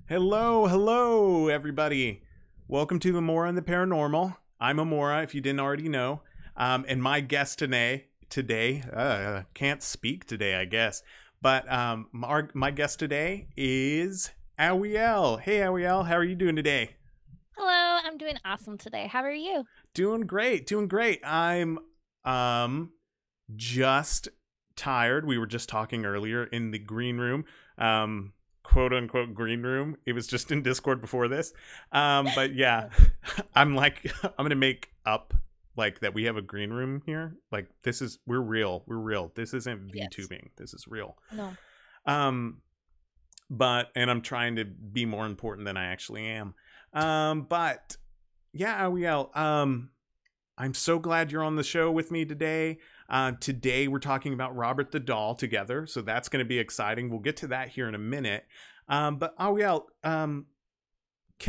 Hello, hello, everybody. Welcome to Amora and the Paranormal. I'm Amora, if you didn't already know. And my guest today, can't speak today, I guess. But my guest today is Awiel. Hey, Awiel, how are you doing today? Hello, I'm doing awesome today. How are you? Doing great, doing great. I'm um just tired. We were just talking earlier in the green room, quote unquote green room. It was just in Discord before this. But yeah, I'm like, I'm gonna make up like that we have a green room here. Like this is we're real. We're real. This isn't Yes. VTubing. This is real. No. Um, but and I'm trying to be more important than I actually am. But yeah, Awiel, I'm so glad you're on the show with me today. Today we're talking about Robert the Doll together, so that's going to be exciting. We'll get to that here in a minute. But Awiel, can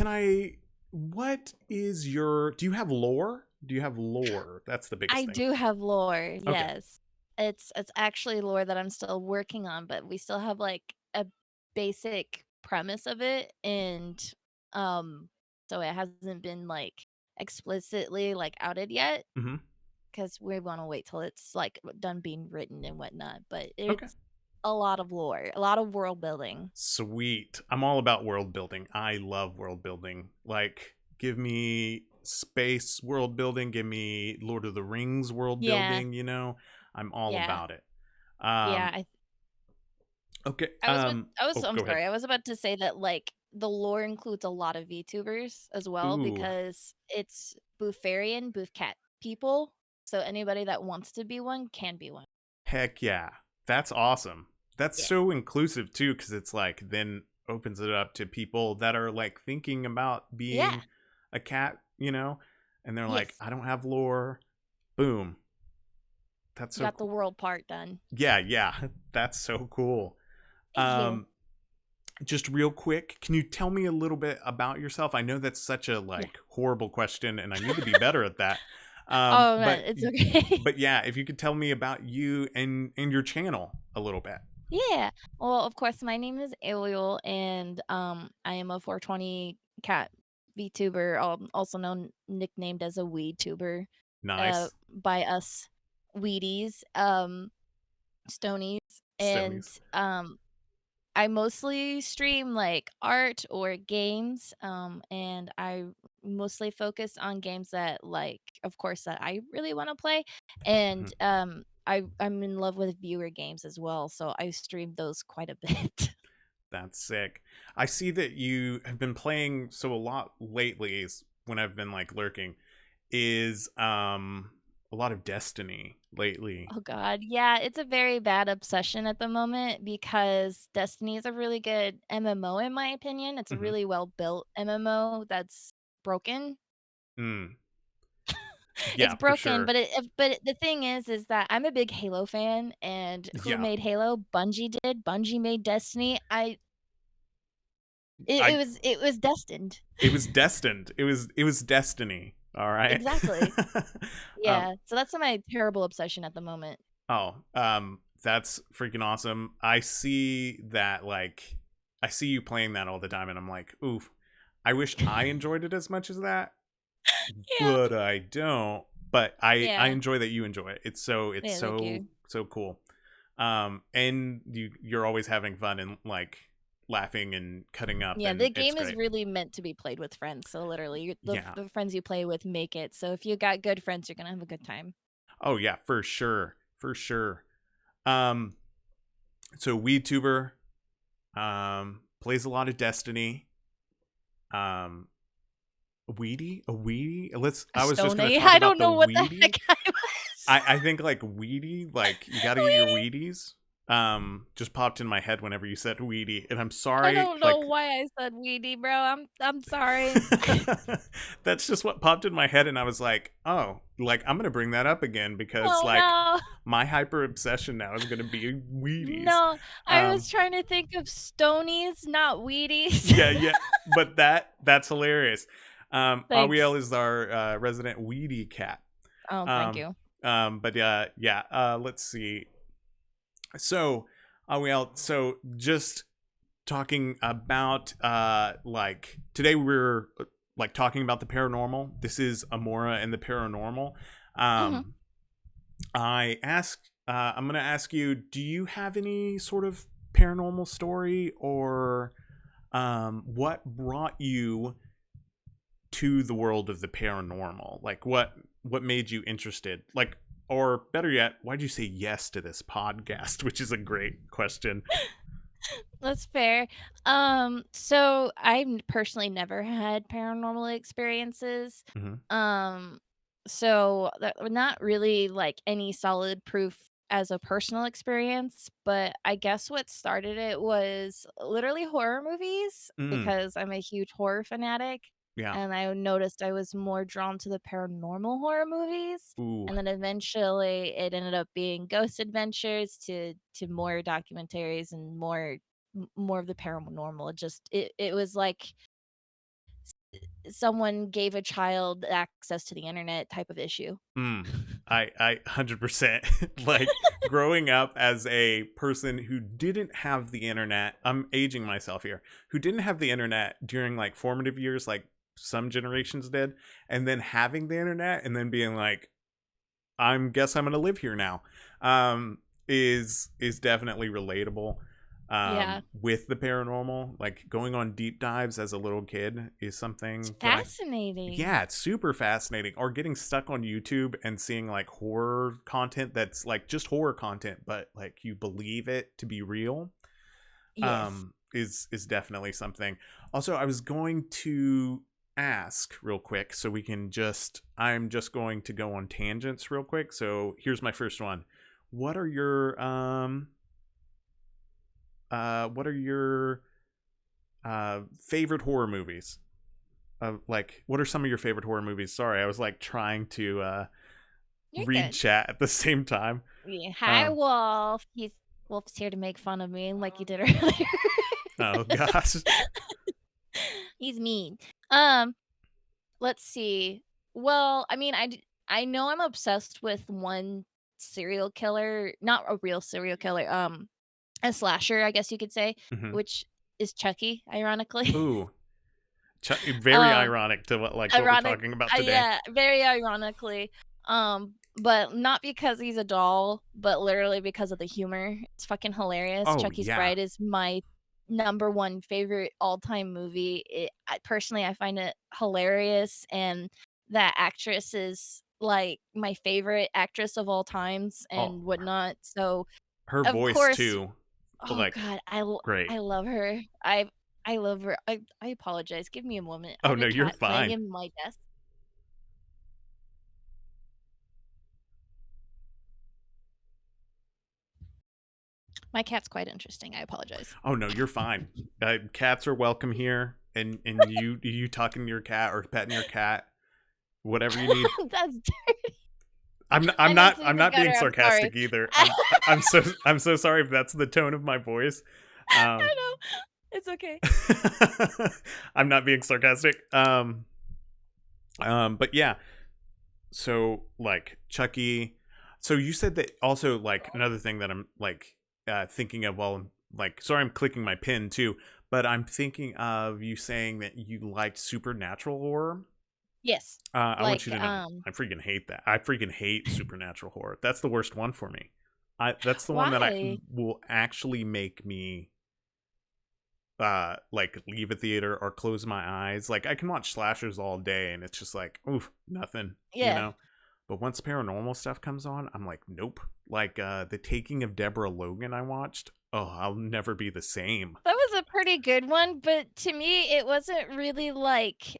I? What is your? Do you have lore? Do you have lore? That's the biggest I thing. do have lore, Okay. yes. It's actually lore that I'm still working on, but we still have like a basic premise of it and um so it hasn't been like explicitly like outed yet Mm-hmm. because we want to wait till it's like done being written and whatnot. But Okay. it's a lot of lore, a lot of world building. Sweet. I'm all about world building. I love world building. Like, give me space world building. Give me Lord of the Rings world Yeah, building. I'm all yeah, about it. yeah. Um, okay. I'm Go ahead. sorry. I was about to say that like the lore includes a lot of VTubers as well Ooh, because it's Bootharian, Booth Cat people. So anybody that wants to be one can be one. heck yeah. That's awesome. That's Yeah. so inclusive too, because it's like then opens it up to people that are like thinking about Yeah. being a cat, and they're like, Yes. I don't have lore. Boom. That's You so got the cool. world part done. Yeah, yeah. That's so cool. Thank you. Um, just real quick, can you tell me a little bit about yourself? I know that's such a Yeah. like horrible question, and I need to be better at that. Um, Oh man, but it's okay. but yeah, if you could tell me about you and your channel a little bit. Yeah. Well, of course, my name is Ariel, and I am a 420 cat VTuber, also known nicknamed as a weed tuber, Nice by us weedies, stonies, and stonies. I mostly stream like art or games, and I mostly focus on games that like, of course, that I really want to play, and Mhm. I'm in love with viewer games as well, so I stream those quite a bit. That's sick. I see that you have been playing so a lot lately. Is when I've been like lurking is a lot of Destiny lately. Oh god, yeah, it's a very bad obsession at the moment because Destiny is a really good MMO in my opinion. It's a Hmm. really well built MMO that's broken. Mm. It's Yeah, for broken, sure. but the thing is that I'm a big Halo fan, and who Yeah, made Halo? Bungie did. Bungie made Destiny. I It was destined. it was destined. It was destiny. All right. Exactly. um, Yeah. So that's my terrible obsession at the moment. that's freaking awesome. I see that like I see you playing that all the time, and I'm like, oof. I wish I enjoyed it as much as that, Yeah. but I don't. But I Yeah. enjoy that you enjoy it. It's Yeah, thank so you. so cool. And you're always having fun and like laughing and cutting up, Yeah, and the it's game is great. really meant to be played with friends. So literally, Yeah. the friends you play with make it. So if you got good friends, you're gonna have a good time. Oh yeah, for sure, for sure. Um, so WeedTuber plays a lot of Destiny. Um, a Weedy. Let's. A I was just gonna Stony. talk I about don't the know what the heck Weedy. I was. I think like Weedy, like you got to get your Weenie. Wheaties. Just popped in my head whenever you said Weedy, and I'm I sorry. don't know Like why I said weedy, bro. I'm sorry. that's just what popped in my head, and I was like, oh, like I'm gonna bring that up again because Oh like no. my hyper obsession now is gonna be Wheaties. No, I was Um, trying to think of Stonies, not Wheaties. yeah, yeah, but that's hilarious. Thanks. Awiel is our resident weedy cat. Oh, thank Um, you. but yeah. Let's see. So, Awiel, so just talking about like today we're like talking about the paranormal. This is Amora and the paranormal. Mhm. Um I'm going to ask you, do you have any sort of paranormal story, or what brought you to the world of the paranormal? Like what made you interested? Like, or better yet, why'd you say yes to this podcast? Which is a great question. That's fair. So I personally never had paranormal experiences. Hmm. Um, so not really like any solid proof as a personal experience, but I guess what started it was literally horror movies Mm, because I'm a huge horror fanatic. yeah. And I noticed I was more drawn to the paranormal horror movies. Ooh. And then eventually it ended up being ghost adventures to more documentaries and more of the paranormal. It was like someone gave a child access to the internet type of issue. Mm. I 100% like growing up as a person who didn't have the internet. I'm aging myself here. Who didn't have the internet during like formative years like some generations did, and then having the internet and then being like, I'm going to live here now. Is definitely relatable. Yeah. With the paranormal, like going on deep dives as a little kid is It's something that I fascinating. yeah, it's super fascinating. Or getting stuck on YouTube and seeing like horror content that's like just horror content, but like you believe it to be real. Yes. Is definitely something. Also, I was going to ask real quick, so we can just I'm just going to go on tangents real quick. So here's my first one. What are your what are your favorite horror movies? Like, what are some of your favorite horror movies? Sorry, I was like trying to You're read good. chat at the same time. Yeah. Hi, Um, Wolf. Wolf's here to make fun of me like you did earlier. oh gosh. He's mean. Um, let's see. Well, I mean, I know I'm obsessed with one serial killer, not a real serial killer, a slasher, I guess you could say, Hmm. which is Chucky, ironically. Ooh, very um, ironic to what we're Ironic talking about today. yeah, very ironically, but not because he's a doll, but literally because of the humor. It's fucking hilarious. Oh Chucky's yeah. Bride is my number 1 favorite all-time movie. I find it hilarious, and that actress is, like, my favorite actress of all times Oh, and whatnot, so, her of voice course. too. Oh Like, god, great. I love her. I love her. I apologize, give me a moment. I Oh have a no, you're cat playing fine. in my desk. My cat's quite interesting, I apologize. Oh no, you're fine. Cats are welcome here, and you talking to your cat or petting your cat, whatever you need. That's I'm I need not to I'm use a not being gutter, I'm sorry. sarcastic either. I I'm so sorry if that's the tone of my voice. Um, know. It's okay. I'm not being sarcastic. But yeah. So like Chucky. So you said that also like another thing that I'm like thinking of while like sorry I'm clicking my pen too, but I'm thinking of you saying that you liked supernatural horror. Yes. I want Like, you to know I freaking hate that. I freaking hate supernatural horror. That's the worst one for me. That's the one that I why? will actually make me like leave a theater or close my eyes. Like I can watch slashers all day and it's just like oof, nothing, you Yeah. know. But once paranormal stuff comes on, I'm like nope. Like the Taking of Deborah Logan I watched. Oh, I'll never be the same. That was a pretty good one, but to me, it wasn't really, like,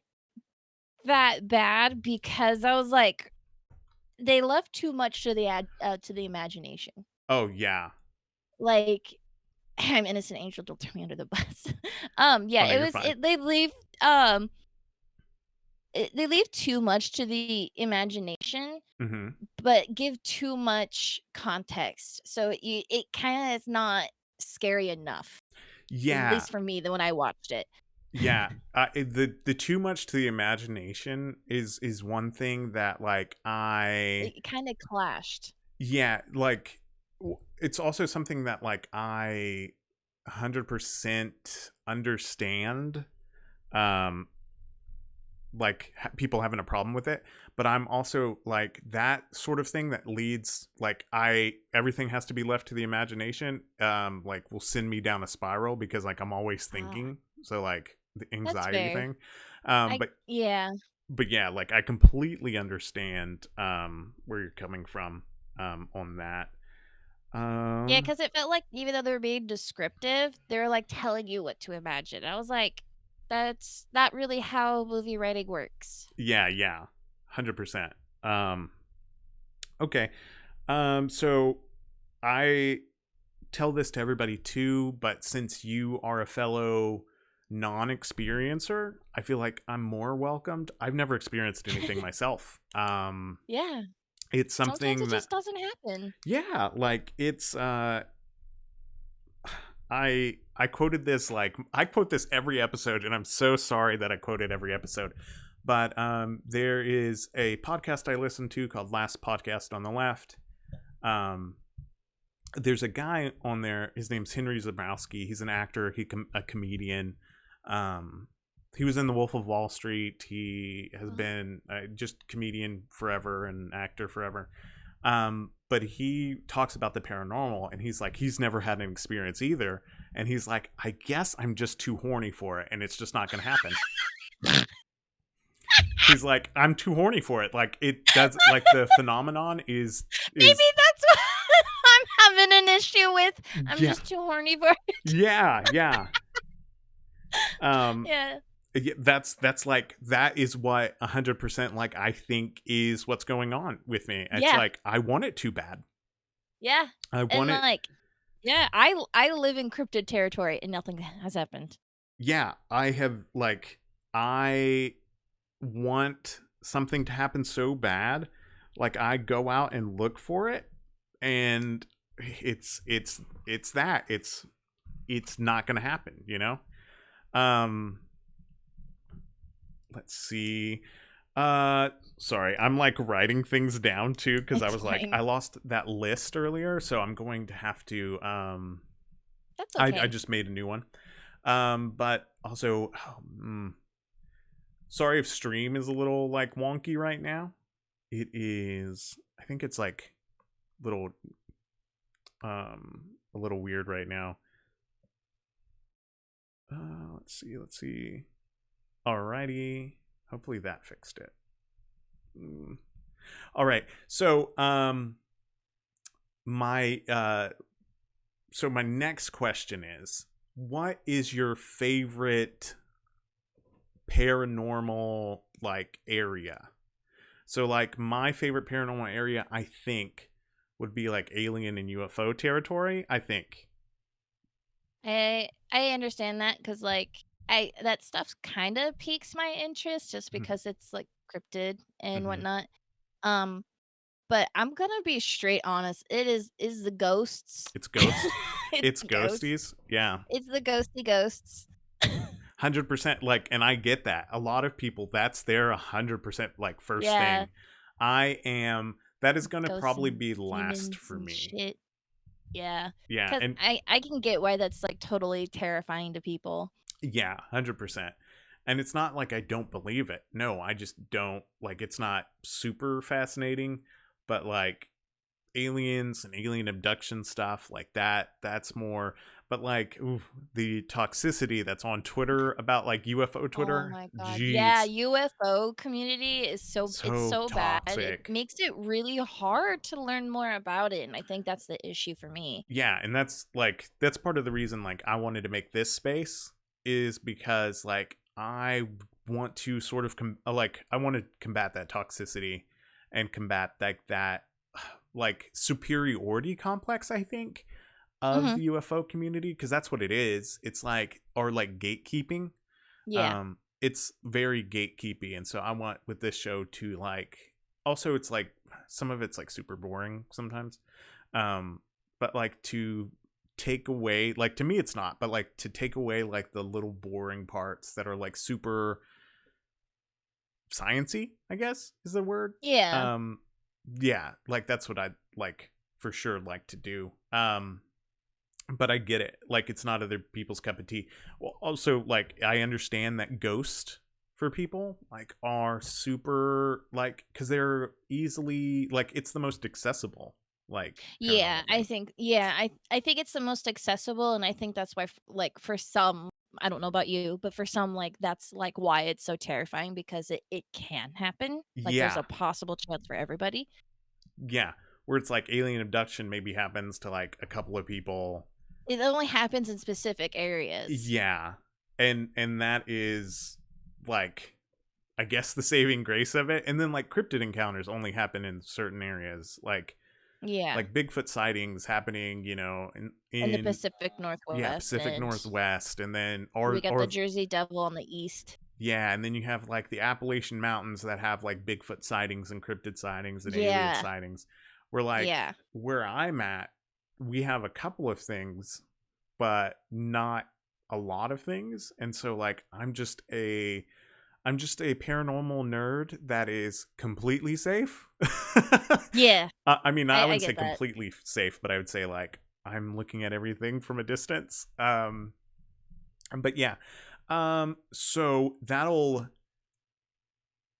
that bad because I was like, they left too much to the imagination. Oh yeah. Like, I'm innocent angel, don't throw me under the bus. Oh Yeah, no, it you're was fine. it um, they leave too much to the imagination, Mm-hmm. but give too much context. So it kinda is not scary enough, at Yeah. least for me, than when I watched it. Yeah, the too much to the imagination is one thing that like I It kinda clashed. yeah like it's also something that like I 100% understand um like people having a problem with it, but I'm also like that sort of thing that leads like I everything has to be left to the imagination, like will send me down a spiral because like I'm always Ah, thinking. So like the that's anxiety fair. thing. I But yeah. yeah, like I completely understand where you're coming from on that. Yeah, Um because it felt like even though they were being descriptive, they were, like, telling you what to imagine. I was like, "That's not really how movie writing works." yeah, yeah. 100%. Um okay. So I tell this to everybody too, but since you are a fellow non-experiencer, I feel like I'm more welcomed. I've never experienced anything myself. Yeah. It's Sometimes it something that just doesn't happen. yeah, like it's I quoted this like I quote this every episode and I'm so sorry that I quote it every episode. But there is a podcast I listen to called Last Podcast on the Left. Um there's a guy on there. His name's Henry Zabrowski. He's an actor. A comedian. Um, he was in The Wolf of Wall Street. He has Uh-huh. been just comedian forever and actor forever. But he talks about the paranormal, and he's like, he's never had an experience either. And he's like, I guess I'm just too horny for it, and it's just not going to happen. He's like, I'm too horny for it. Like it does. Like the phenomenon Maybe is that's what I'm having an issue with. I'm yeah, just too horny for it. yeah, yeah. Um, Yeah. yeah, that's like that is what 100% like I think is what's going on with me. It's Yeah. like I want it too bad. Yeah. I And, want it. like, yeah, I live in cryptid territory and nothing has happened. Yeah, I have like I want something to happen so bad. Like I go out and look for it, and it's that it's not going to happen. You know. Um, let's see. Sorry, I'm like writing things down too because I It's was like I fine. lost that list earlier, so I'm going to have to That's I okay. just made a new one. But also sorry if stream is a little like wonky right now. It is I think it's like little a little weird right now. Let's see. Alrighty. Hopefully that fixed it. Mm. All right. So my my next question is what is your favorite paranormal like area? So like my favorite paranormal area I think would be like alien and UFO territory, I think. I understand that because I that stuff kinda piques my interest just because it's, like, cryptid and Mm-hmm. whatnot. Um, but I'm gonna be straight honest, is the ghosts. It's ghost. It's It's the ghosts. ghosties. Yeah. It's the ghosty ghosts. 100% like and I get that. A lot of people that's their 100% like first Yeah, thing. I am that is going to ghosts probably and be last demons for and me. shit. Yeah, Yeah, because and I can get why that's, like, totally terrifying to people. yeah, 100%. And it's not like I don't believe it. No, I just don't like it's not super fascinating, but like aliens and alien abduction stuff like that's more but like ooh, the toxicity that's on Twitter about like UFO Oh Twitter, my god. Yeah, jeez, UFO community is it's so so bad. It toxic. makes it really hard to learn more about it, and I think that's the issue for me. Yeah, and that's like that's part of the reason like I wanted to make this space is because like I want to sort of like I want to combat that toxicity and combat like that like superiority complex I think of Mhm. the UFO community because that's what it is. It's like or like gatekeeping. Yeah. It's very gatekeepy, and so I want with this show to like. Also, it's like some of it's like super boring sometimes, um, but like to take away like to me it's not, but like to take away like the little boring parts that are like super sciency, I guess is the word. Yeah. Yeah, like that's what I'd like for sure like to do. but I get it. Like, it's not other people's cup of tea. Well, also, like, I understand that Ghost for people like are super like because they're easily like it's the most accessible like Yeah, paranormal game. I think it's the most accessible, and I think that's why like, for some I don't know about you, but for some, like, that's, like, why it's so terrifying because it can happen. Like, there's Yeah, a possible chance for everybody. yeah. Where it's like alien abduction maybe happens to like a couple of people. It only happens in specific areas. Yeah, and that is like I guess the saving grace of it. And then like cryptid encounters only happen in certain areas. Yeah, Like Bigfoot sightings happening, in the in Pacific yeah, Northwest, Pacific and Northwest, and then we got the or Jersey Devil on the east. yeah, and then you have like the Appalachian Mountains that have like Bigfoot sightings and cryptid sightings and alien Yeah, sightings. Where like yeah. where I'm at, we have a couple of things, but not a lot of things. And so like I'm just a paranormal nerd that is completely safe. Yeah, I mean, I I wouldn't say get that. completely safe, but I would say like I'm looking at everything from a distance. But yeah, so that'll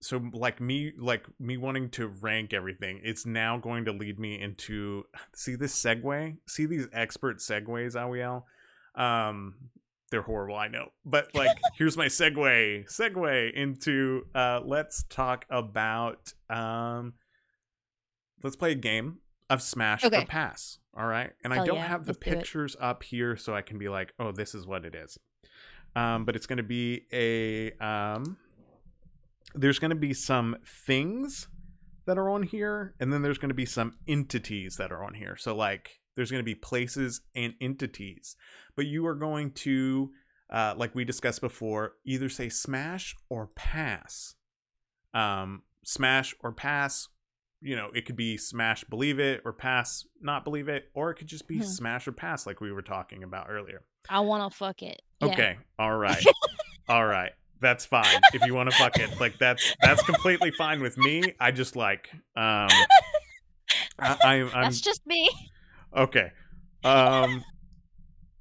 so like me wanting to rank everything. It's now going to lead me into see this segue, see these expert segues, Awiel. Um, they're horrible, I know, but like here's my segue into let's talk about let's play a game of Smash or Okay. Pass. All right, and I Hell don't yeah, have the let's do it. pictures up here so I can be like, oh, this is what it is. But it's going to be a there's going to be some things that are on here, and then there's going to be some entities that are on here. So like there's going to be places and entities, but you are going to like we discussed before, either say smash or pass. Smash or pass, it could be smash believe it or pass not believe it, or it could just be Mhm. smash or pass like we were talking about earlier. I wanna fuck it. Yeah. Okay, all right. All right. That's fine. If you want to fuck it. Like that's completely fine with me. I just like I'm That's just me. okay.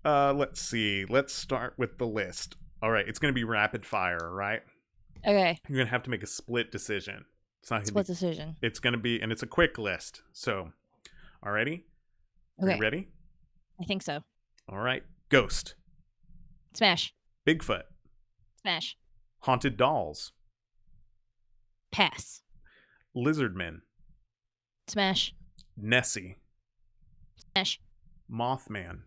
Let's see. Let's start with the list. All right, it's going to be rapid fire, right? Okay. You're going to have to make a split decision. It's not going to Split be decision. it's going to be and it's a quick list. So, already? Are you Okay. ready? I think so. All right. Ghost, Smash. Bigfoot, Smash. haunted dolls, Pass. lizardmen, Smash. Nessie, Smash. Mothman,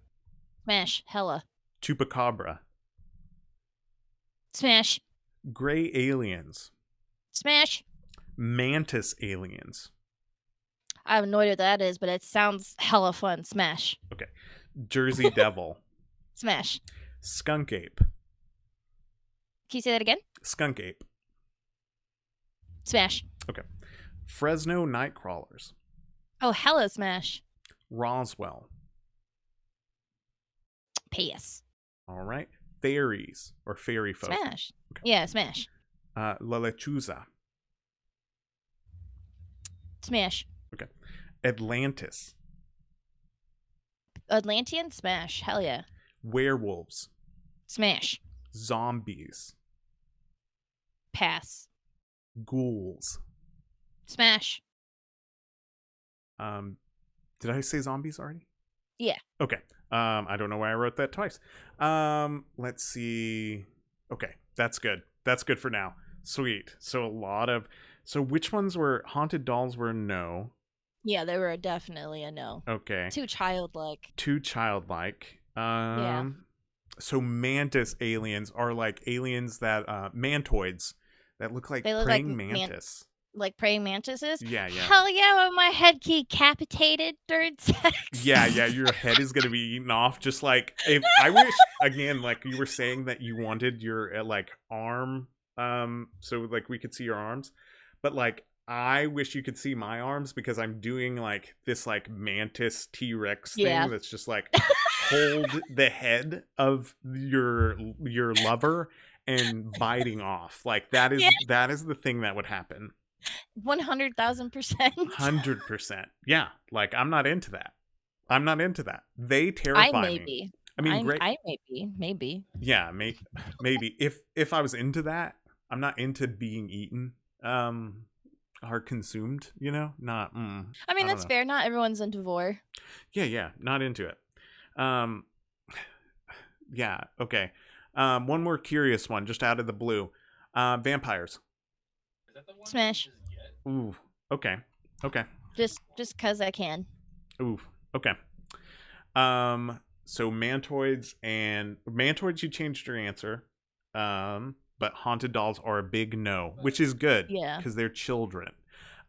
Smash. Hella. Chupacabra, Smash. gray aliens, Smash. mantis aliens. I have no idea what that is, but it sounds hella fun. Smash. Okay. Jersey Devil, Smash. skunk ape, Can you say that again? skunk ape. Smash. Okay. Fresno nightcrawlers, Oh, hella smash. Roswell. Pass. All right. Fairies or fairy folk. Smash. Okay. Yeah, smash. La Lechuza. Smash. Okay. Atlantis, Atlantean? Smash. Hell yeah. werewolves, Smash. zombies, Pass. ghouls. Smash. Did I say zombies already? Yeah. Okay. I don't know why I wrote that twice. Let's see. Okay, that's good. That's good for now. Sweet. So which ones were haunted dolls were no. Yeah, they were definitely a no. Okay. Too childlike. Too childlike. Yeah. So mantis aliens are like aliens that mantoids that look like They look like praying mantis. like praying mantises. Yeah, yeah. Hell yeah, with my head decapitated third sex. Yeah, yeah, your head is gonna be eaten off. Just like if I wish again, like you were saying that you wanted your like arm, so like we could see your arms, but like I wish you could see my arms because I'm doing like this like mantis T-Rex Yeah. thing that's just like hold the head of your lover and biting off. Like that is Yeah. that is the thing that would happen. 100,000%. 100%. Yeah, like I'm not into that. I'm not into that. They I terrify may me. be. I mean, great. I may be. Maybe. Yeah, maybe if I was into that, I'm not into being eaten or consumed. Not. I mean, I don't that's know. fair. Not everyone's into vor. Yeah, not into it. Um, yeah, okay. One more curious one, just out of the blue. Vampires. Smash. Ooh, okay, okay. Just cause I can. Ooh, okay. So mantoids, you changed your answer. But haunted dolls are a big no, which is good Yeah. because they're children.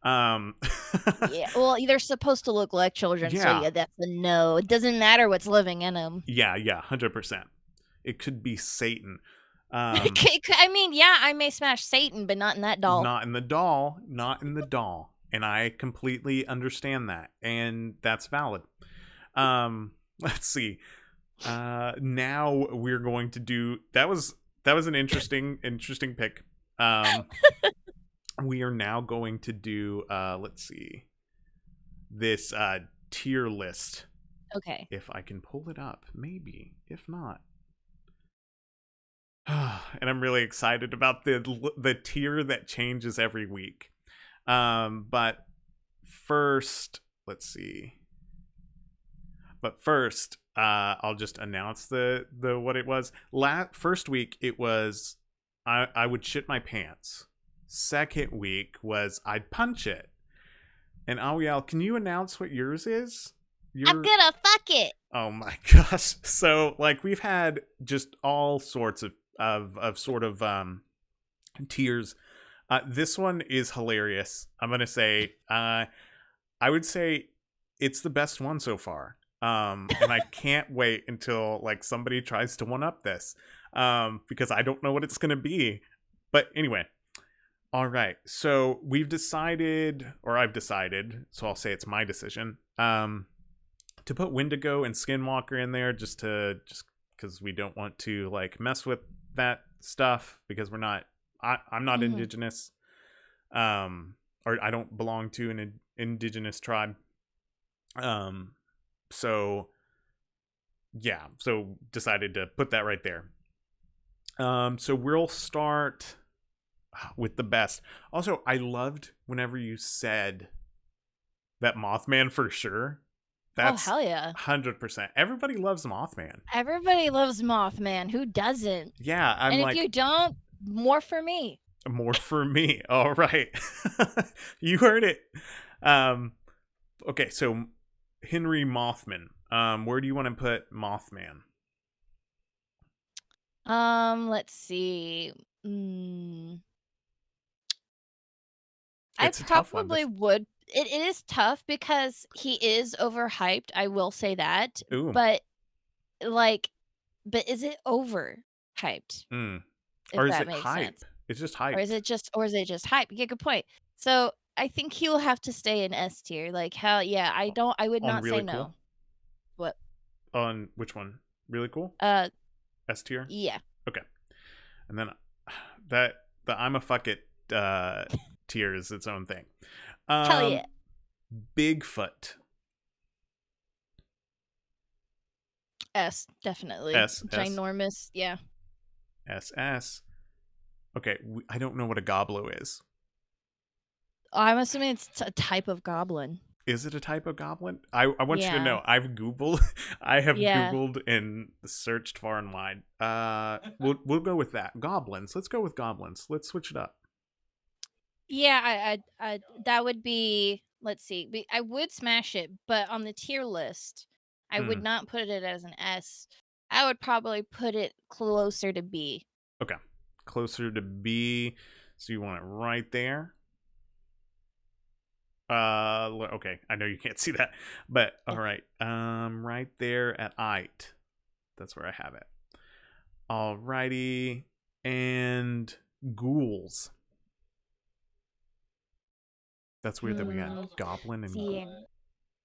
Um, Yeah. Well, they're supposed to look like children, so yeah, yeah, that's a no. It doesn't matter what's living in them. yeah, 100%. It could be Satan. Um, I mean, yeah, I may smash Satan, but not in that doll. not in the doll, not in the doll, and I completely understand that, and that's valid. Let's see. Now we're going to do that was an interesting pick. Um, we are now going to do let's see, this tier list. Okay. If I can pull it up, maybe. If not, and I'm really excited about the tier that changes every week. But first, let's see. But first, I'll just announce the what it was. First week, it was I would shit my pants. Second week was I'd punch it. And Awiel, can you announce what yours is? I'm Your gonna fuck it. Oh my gosh. So like we've had just all sorts of sort of tiers. This one is hilarious. I'm gonna say I would say it's the best one so far. And I can't wait until like somebody tries to one up this. Because I don't know what it's gonna be. But anyway, all right. So we've decided, or I've decided, so I'll say it's my decision. To put Wendigo and Skinwalker in there just because we don't want to like mess with that stuff because I'm not Mhm. indigenous. Or I don't belong to an indigenous tribe. Um, so yeah, so decided to put that right there. So we'll start with the best. Also, I loved whenever you said that Mothman for sure. Oh That's hell yeah! 100%. Everybody loves Mothman. Everybody loves Mothman. Who doesn't? Yeah, I'm And if like, you don't, more for me. more for me. All right. You heard it. Um, okay, so Henry Mothman. Where do you want to put Mothman? Let's see. Mm, I It's a tough one. probably This would. It is tough because he is overhyped. I will say that, ooh. but like, but is it overhyped? Mm. If Or is that it makes sense. hype? It's just Or is hyped. it just hype? Yeah, good point. So, I think he will have to stay in S tier. Like, hell yeah, I would On not say really cool? no. What? On which one? Really cool? Uh, S tier? yeah. Okay. And then that the I'm a fuck it tier is its own thing. Hell yeah. Um Bigfoot. S, definitely. S. Ginormous, yeah. SS. Okay, I don't know what a goblo is. I'm assuming it's a type of goblin. Is it a type of goblin? I want you to Yeah. know I've Googled I have Yeah. Googled and searched far and wide. We'll go with that. Goblins. Let's go with goblins. Let's switch it up. Yeah, that would be let's see, I would smash it, but on the tier list, I would Hmm. not put it as an S. I would probably put it closer to B. Okay. Closer to B. So you want it right there. Okay. I know you can't see that, but all right. Right there at it. That's where I have it. Alrighty. And ghouls. That's weird that we got Hmm. goblin and See, ghoul.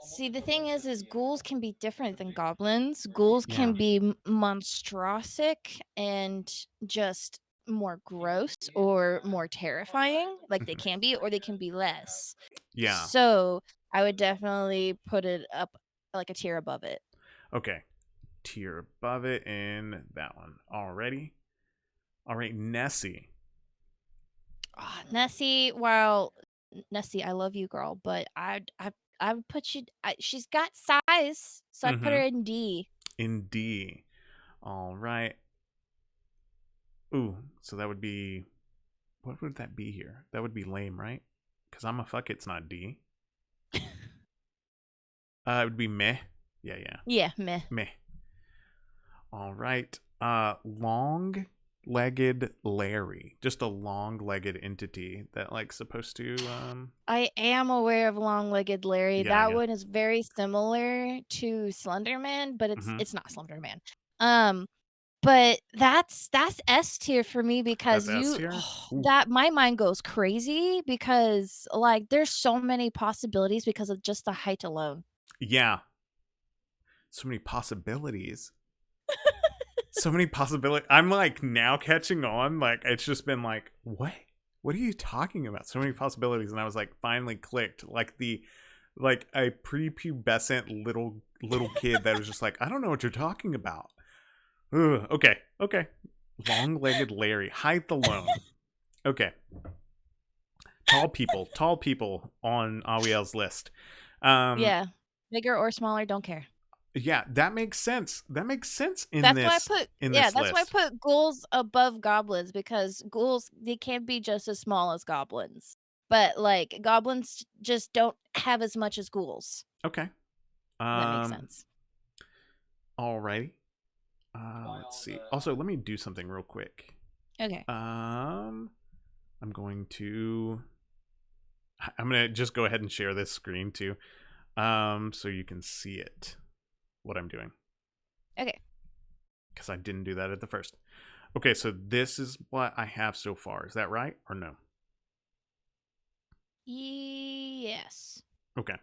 see, the thing is ghouls can be different than goblins. Ghouls can Yeah. be monstrosic and just more gross or more terrifying, like they Mhm. can be, or they can be less. Yeah. So I would definitely put it up like a tier above it. Okay. Tier above it in that one. Already. All right, Nessie. Nessie, well, Nessie, I love you, girl, but I would put you. She's got size, so I'd put Mm-hmm. her in D. In D. All right. Ooh, so that would be. What would that be here? That would be lame, right? Because I'm a fuck. It's not D. It would be meh. Yeah, yeah. Yeah, meh. Meh. All right. Long-legged Larry. Just a long-legged entity that like supposed to I am aware of Long-Legged Larry. yeah, That yeah. one is very similar to Slenderman, but Mm-hmm. it's not Slenderman. But that's S tier for me That's because S tier. Ooh. that my mind goes crazy because like there's so many possibilities because of just the height alone. Yeah. So many possibilities. So many possibilities. I'm like now catching on. Like it's just been like, what? What are you talking about? So many possibilities, and I was like, finally clicked. Like a prepubescent little kid that was just like, I don't know what you're talking about. Ugh, okay. Long-legged Larry, height alone. Okay. Tall people on Awiel's list. Yeah. Bigger or smaller, don't care. Yeah, that makes sense. That makes sense in That's why I this put in yeah, this that's why I list. put ghouls above goblins because ghouls they can't be just as small as goblins. But like goblins just don't have as much as ghouls. Okay. If that makes Um. sense. Alrighty. Let's see. Also, let me do something real quick. Okay. I'm going to. I'm gonna just go ahead and share this screen too, so you can see it. What I'm doing. Okay. Because I didn't do that at the first. Okay, so this is what I have so far. Is that right or no? Yes. Okay.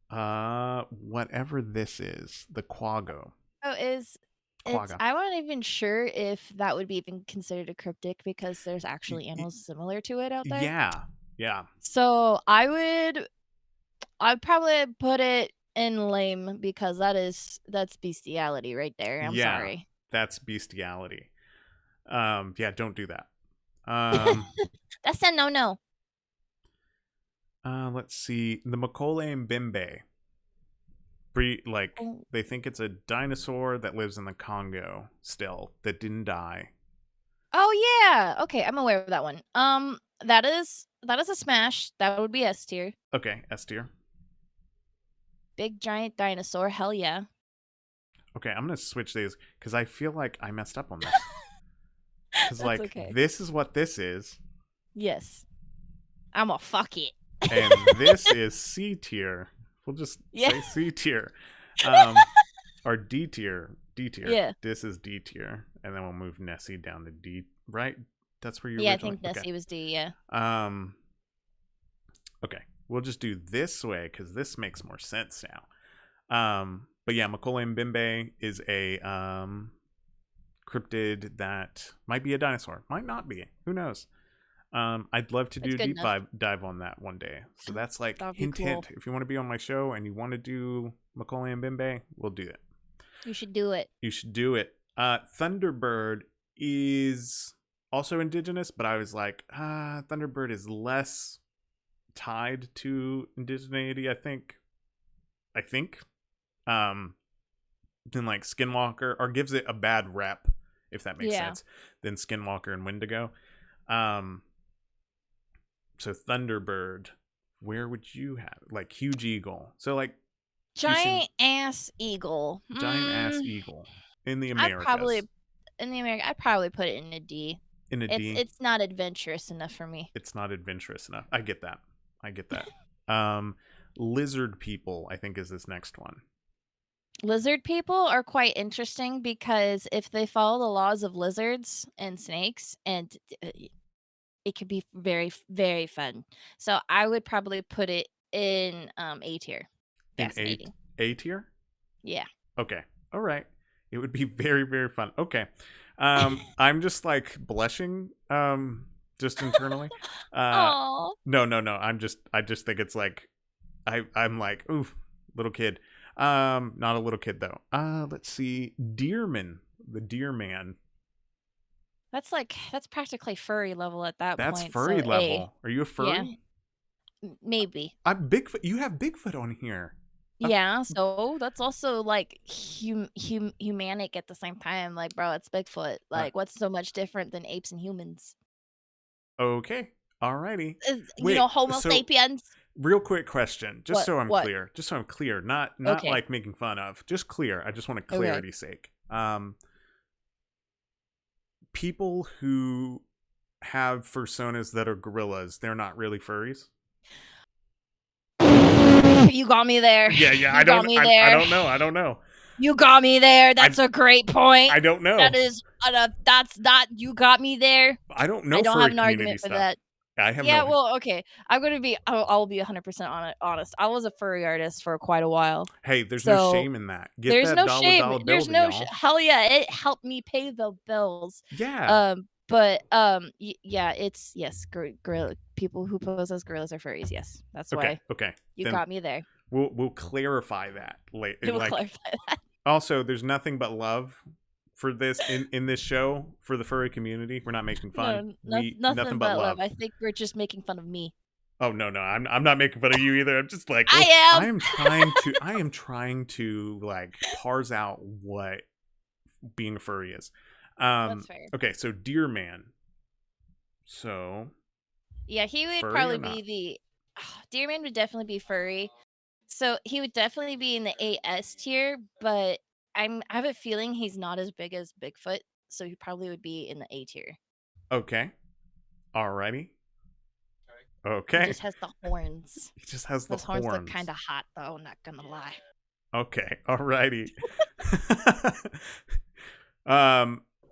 Whatever this is, the Quago. Oh, it's Quagga. I wasn't even sure if that would be even considered a cryptic because there's Y- actually y- animals similar to it out there. yeah, yeah, So I'd probably put it in lame because that's bestiality right there. I'm yeah. sorry. That's bestiality. Yeah, don't do that. Um, That's a no. let's see. The Makole and Bimbe. Like Oh, they think it's a dinosaur that lives in the Congo still that didn't die. oh yeah. Okay, I'm aware of that one. That is a smash. That would be S tier. Okay, S tier. Big giant dinosaur. Hell yeah. Okay, I'm gonna switch these because I feel like I messed up on this. Because That's like okay. this is what this is, Yes. I'm a fuck it. and this is C tier. We'll just Yeah. say C tier, or D tier. D tier. Yeah. This is D tier, and then we'll move Nessie down to D. Right? That's where you Yeah, I originally. think Nessie was D, yeah. Okay, we'll just do this way because this makes more sense now. But yeah, Macaulay and Bimbe is a cryptid that might be a dinosaur, might not be. Who knows? I'd love to do It's a good deep enough. dive on that one day. So that's like That would be hint cool. hint. If you want to be on my show and you want to do Macaulay and Bimbe, we'll do it. You should do it. You should do it. Thunderbird is also indigenous, but I was like, Thunderbird is less tied to indigeneity, I think. Than like Skinwalker, or gives it a bad rep, if that makes sense, than Skinwalker and Wendigo. So Thunderbird, where would you have it? Like huge eagle? So like Giant ass eagle. giant ass eagle in the I'd probably Americas. I'd probably put it in a D. In a D, It's not adventurous enough for me. it's not adventurous enough. I get that. Um, lizard people, I think, is this next one. Lizard people are quite interesting because if they follow the laws of lizards and snakes, and it could be very, very fun. So I would probably put it in A tier. In Fascinating. A tier. Yeah. Okay. All right. It would be very, very fun. Okay. I'm just like blushing, just internally. Aww. No. I just think it's like, I'm like, oof, Little kid. Not a little kid though. Let's see. Deerman, the deer man. That's practically furry level at that That's point. furry So A, level. Are you a yeah, furry? maybe. I'm Bigfoot. You have Bigfoot on here. Yeah, so that's also like humanic at the same time. Like, bro, it's Bigfoot. Uh, Like, what's so much different than apes and humans? okay. Alrighty. You know, Wait. Homo So, sapiens. real quick question, just What? so I'm What? clear. Just so I'm clear. Not Okay. like making fun of. Just clear. I just want a Okay. clarity's sake. People who have personas that are gorillas, they're not really furries. You got me there. Yeah. You got me there. I don't know. I don't know. You got me there. That's a great point. I don't know. That is, that's not. You got me there. I don't know I don't furry have an community argument for stuff. that. I have Yeah, no. well, okay. I'm gonna be. I'll be 100% honest. I was a furry artist for quite a while. Hey, there's no So shame in that. Get there's that no dollar shame. dollar bill There's to no y'all. hell yeah. It helped me pay the bills. Yeah. But yeah, it's yes. Gorilla people who pose as gorillas are furries. Yes, that's why Okay. you Then got me there. we'll clarify that later. We'll Like, clarify that. also, there's nothing but love for this in this show for the furry community. We're not making fun. No, We nothing nothing but but love. love. I think we're just making fun of me. Oh no, I'm not making fun of you either. I'm just like, look, I am. I am trying to like parse out what being a furry is. That's fair. Okay, so Deer Man. So Yeah, he would furry probably or not? be the Deerman would definitely be furry. So he would definitely be in the AS tier, but I have a feeling he's not as big as Bigfoot, so he probably would be in the A tier. Okay. Alrighty. He Okay. just has the horns. He just has the Those horns look horns. kind of hot, though. Not gonna lie. Okay. Alrighty.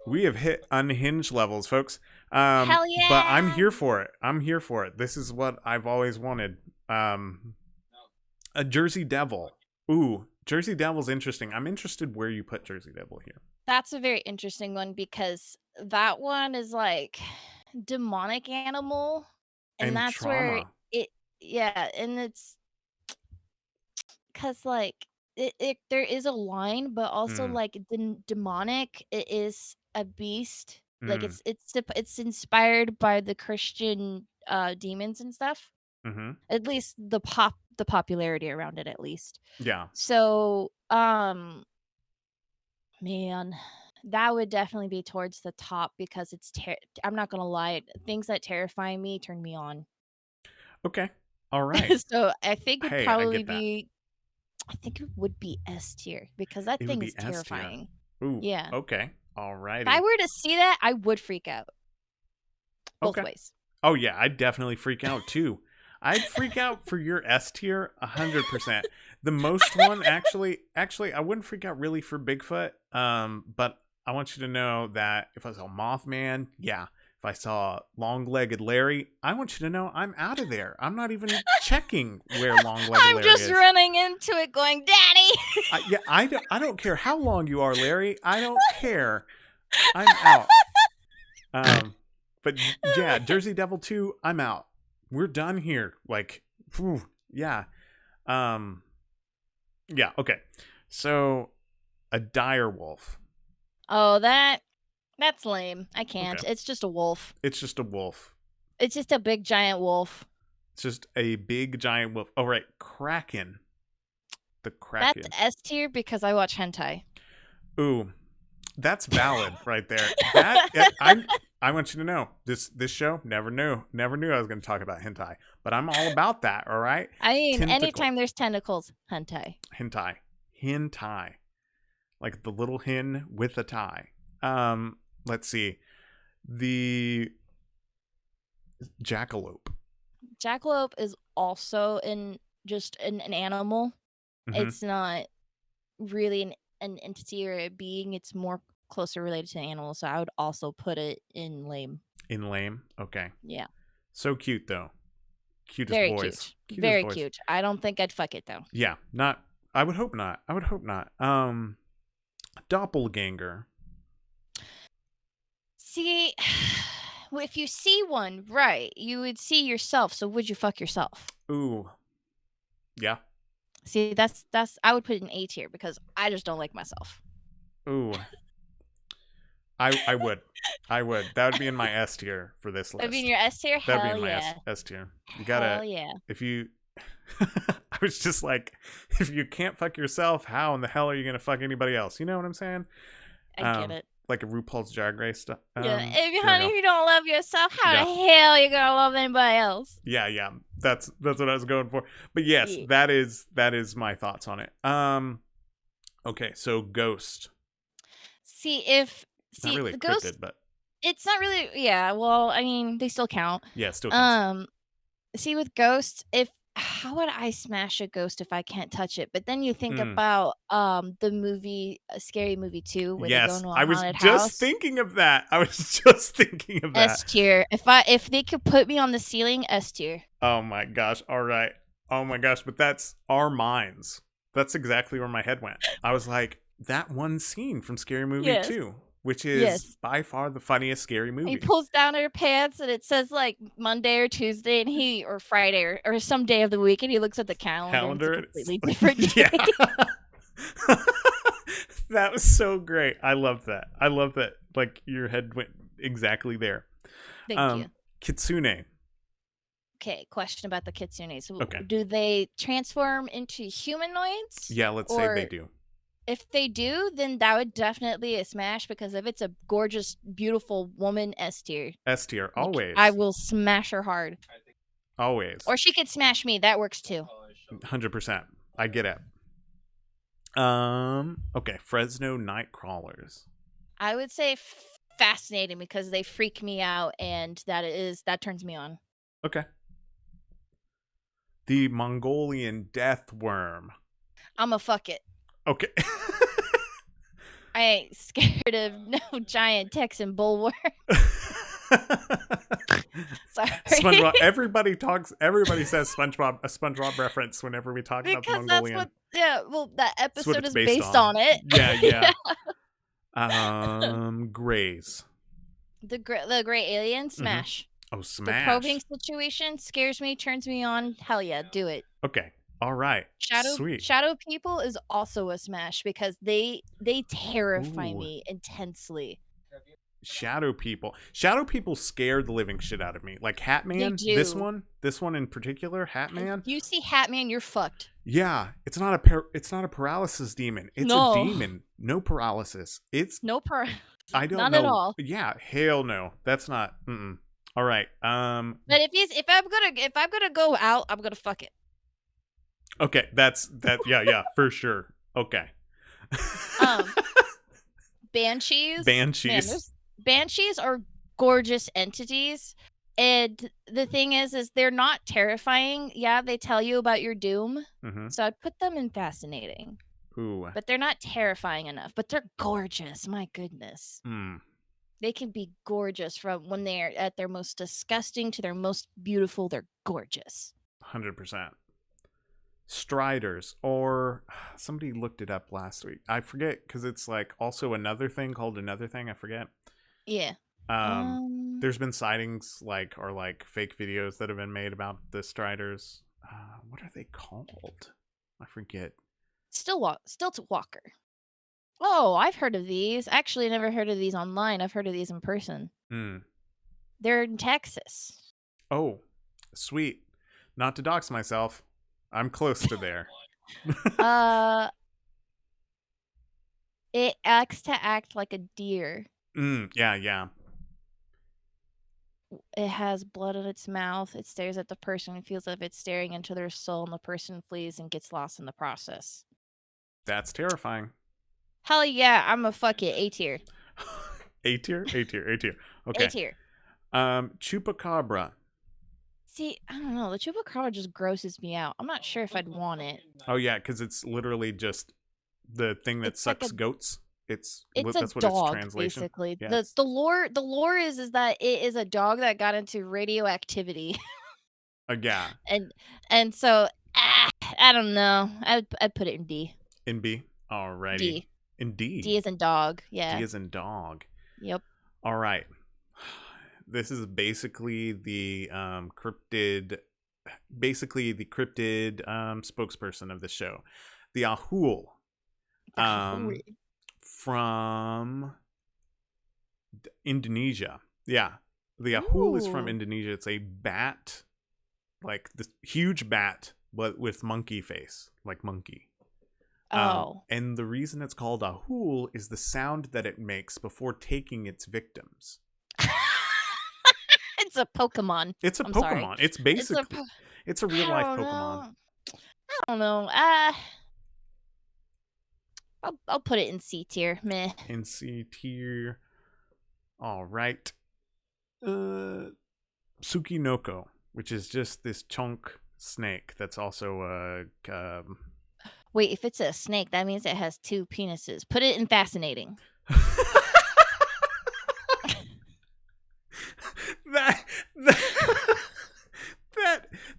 We have hit unhinged levels, folks. Hell yeah! But I'm here for it. I'm here for it. This is what I've always wanted. A Jersey Devil. Ooh, Jersey Devil's interesting. I'm interested where you put Jersey Devil here. That's a very interesting one because that one is like demonic animal, and that's trauma. where it. Yeah, and it's because like it there is a line, but also like demonic. It is a beast. Like it's inspired by the Christian demons and stuff. Mm-hmm. At least the popularity around it, at least. Yeah. So man, that would definitely be towards the top because it's I'm not gonna lie, things that terrify me turn me on. Okay. All right. So I think would Hey, I probably get that. be I think it would be S tier because that It would thing be is S tier. terrifying. Ooh. Yeah. Okay. All righty. If I were to see that, I would freak out. Both ways. Oh yeah, I'd definitely freak out too. I'd freak out for your S tier 100%. The most one actually I wouldn't freak out really for Bigfoot. But I want you to know that if I saw Mothman, yeah. If I saw long-legged Larry, I want you to know I'm out of there. I'm not even checking where long-legged Larry is. I'm just running into it going, Daddy! I don't care how long you are, Larry. I don't care. I'm out. But yeah, Jersey Devil 2, I'm out. We're done here. Like, whew, yeah. Yeah, okay. So, a dire wolf. Oh, that's lame. I can't. Okay. It's just a wolf. It's just a wolf. It's just a big giant wolf. It's just a big giant wolf. Oh, right. Kraken. The Kraken. That's S tier because I watch hentai. Ooh, that's valid right there. That I want you to know this show never knew I was going to talk about hentai, but I'm all about that. All right. I mean, anytime there's tentacles, hentai. Hentai, like the little hen with a tie. Let's see, the jackalope. Jackalope is also just an animal. Mm-hmm. It's not really an entity or a being. It's more closer related to an animal, so I would also put it in lame. In lame? Okay. Yeah. So cute though. Cutest Very boys. cute. Very cute. I don't think I'd fuck it though. Yeah, not. I would hope not. Doppelganger. See, if you see one, right, you would see yourself. So would you fuck yourself? Ooh. Yeah. See, that's I would put it in A tier because I just don't like myself. Ooh, I would. I would. That would be in my S tier for this I mean, list. your S tier, That'd be hell in my yeah, S tier. You gotta, hell yeah. if you, I was just like, if you can't fuck yourself, how in the hell are you gonna fuck anybody else? You know what I'm saying? I get it. Like a RuPaul's Drag Race stuff. Yeah, if you, There we honey, go. if you don't love yourself, how Yeah, the hell you gonna love anybody else? yeah, yeah. That's what I was going for. But yes, Yeah. that is my thoughts on it. Okay, so Ghost. See if Not see really a the ghost. cryptid, but It's not really. Yeah. Well, I mean, they still count. yeah, it still counts. Um, See, with ghosts, if how would I smash a ghost if I can't touch it? But then you think Mm. about the movie Scary Movie 2 where they go Yes, into a I was haunted just house. thinking of that. I was just thinking of that. S tier. If they could put me on the ceiling, S tier. Oh my gosh. All right. Oh my gosh. But that's our minds. That's exactly where my head went. I was like, that one scene from Scary Movie Yes. 2, which is Yes. by far the funniest scary He movie. pulls down her pants and it says like Monday or Tuesday and he or Friday or some day of the week and he looks at the calendar and it's a Calendar. It's completely different yeah. day. That was so great. I love that. I love that. Like your head went exactly there. Thank you. Kitsune. Okay, question about the kitsunes. Okay. Do they transform into humanoids? Yeah, let's say they Or do. if they do, then that would definitely a smash because if it's a gorgeous, beautiful woman, S tier. S tier. Like Always. I will smash her hard. Always. Or she could smash me. That works too. 100%. I get it. Okay, Fresno Nightcrawlers. I would say fascinating because they freak me out and that turns me on. Okay. The Mongolian Death Worm. I'ma fuck it. Okay. I ain't scared of no giant Texan bullworm. Sorry. SpongeBob. Everybody says SpongeBob, a SpongeBob reference whenever we talk about the Because that's Mongolian. what well that That's what episode it's is based based on. on it. Yeah. Grays. The great alien smash. Oh, The smash. probing situation scares me, turns me on. Hell yeah, do it. Okay. All right. Sweet. Shadow people is also a smash because they terrify Ooh. me intensely. Shadow people. Shadow people scared the living shit out of me. Like Hatman. They do. This one in particular, Hatman. You see Hatman, you're fucked. Yeah, it's not a paralysis demon. It's No. a demon. No paralysis. It's No I don't none know. at all. Yeah, hell no. That's not. All right. But if I'm gonna go out, I'm gonna fuck it. Okay, that's that. Yeah, for sure. Okay. Banshees. Banshees. Man, banshees are gorgeous entities. And the thing is they're not terrifying. Yeah, they tell you about your doom. Mm-hmm. So I'd put them in fascinating. Ooh. But they're not terrifying enough. But they're gorgeous. My goodness. They can be gorgeous from when they're at their most disgusting to their most beautiful. They're gorgeous. 100%. Striders, or somebody looked it up last week. I forget because it's like also another thing called another thing. I forget. Yeah. There's been sightings like or like fake videos that have been made about the Striders. What are they called? I forget. Stilt Walker. Oh, I've heard of these. Actually, I never heard of these online. I've heard of these in person. They're in Texas. Oh, sweet. Not to dox myself. I'm close to there. It acts to act like a deer. Yeah. It has blood in its mouth. It stares at the person and feels as if it's staring into their soul, and the person flees and gets lost in the process. That's terrifying. Hell yeah, I'm a fuck it. A tier. A tier? Okay. A tier. Chupacabra. See, I don't know. The chupacabra just grosses me out. I'm not sure if I'd want it. Oh yeah, because it's literally just the thing that sucks goats. It's that's a what dog, its translation. basically. Yes. The lore is that it is a dog that got into radioactivity. Yeah. And so I don't know. I'd put it in D. In B. Alrighty. D. In D. D is in dog. Yeah. D is in dog. Yep. All right. This is basically the cryptid basically the cryptid spokesperson of the show, the Ahul, Holy. from Indonesia. Yeah, the Ahul is from Ooh. Indonesia. It's a bat, like this huge bat, but with monkey face, like monkey. Oh. And the reason it's called Ahul is the sound that it makes before taking its victims. It's a Pokemon. It's a I'm sorry. Pokemon. It's It's a basically po it's a real I life don't Pokemon. know. I don't know. I'll put it in C tier. Meh. In C tier. All right. Tsukinoko, which is just this chunk snake that's also Wait, if it's a snake, that means it has 2 penises. Put it in fascinating. that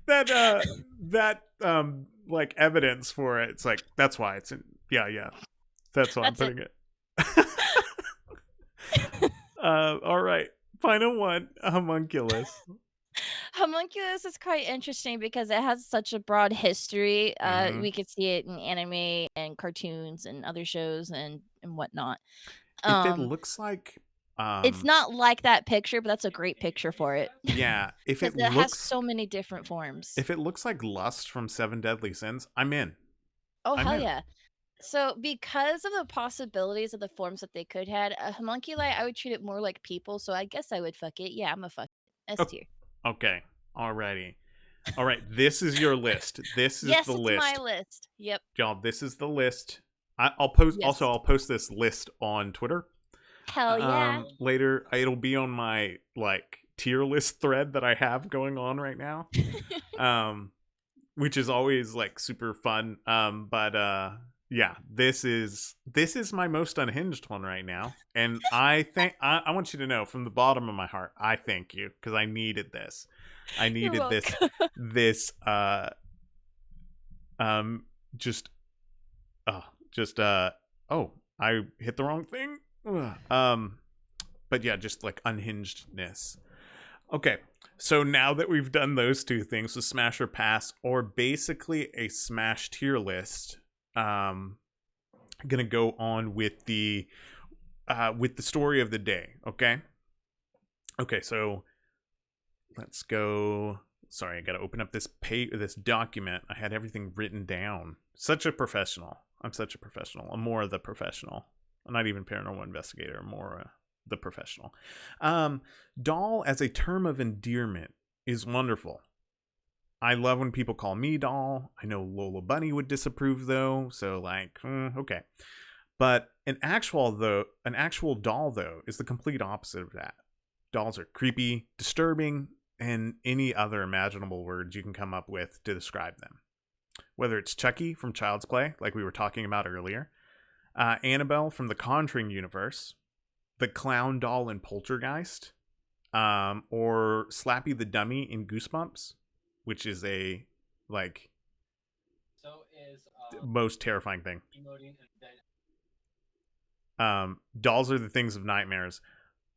that that like evidence for it. It's like that's why it's in. Yeah. That's why I'm That's it. putting it. All right. Final one, homunculus. Homunculus is quite interesting because it has such a broad history. Hmm. We could see it in anime and cartoons and other shows and whatnot. If it Um, looks like, it's not like that picture, but that's a great picture for it yeah, because it has so many different forms. if it looks like Lust from Seven Deadly Sins, I'm in. Oh, I'm hell in. yeah. So, because of the possibilities of the forms that they could had, a homunculi, I would treat it more like people, so I guess I would fuck it. Yeah, I'm a fuck it. S Oh, tier. okay. Alrighty. All right. This is your list. This is Yes, the it's my list, list. Yep. y'all. This is the list. I'll post. Also, Yes. I'll post this list on Twitter. Hell yeah. Later, it'll be on my like tier list thread that I have going on right now. Which is always like super fun. But yeah, this is my most unhinged one right now, and I want you to know from the bottom of my heart, I thank you because I needed this. I You're needed welcome. this just oh, I hit the wrong thing. But yeah, just like unhingedness. Okay, so now that we've done those two things, the smash or pass, or basically a smash tier list, I'm gonna go on with the story of the day. Okay, so let's go. Sorry, I gotta open up this document. I had everything written down. Such a professional. I'm such a professional. I'm more of the professional. I'm not even paranormal investigator. I'm more the professional. Doll as a term of endearment is wonderful. I love when people call me doll. I know Lola Bunny would disapprove though, so like, okay. But an actual doll though is the complete opposite of that. Dolls are creepy, disturbing, and any other imaginable words you can come up with to describe them. Whether it's Chucky from Child's Play, like we were talking about earlier, Annabelle from the Conjuring universe, the clown doll in Poltergeist, or Slappy the Dummy in Goosebumps, which is a like most terrifying thing. Dolls are the things of nightmares.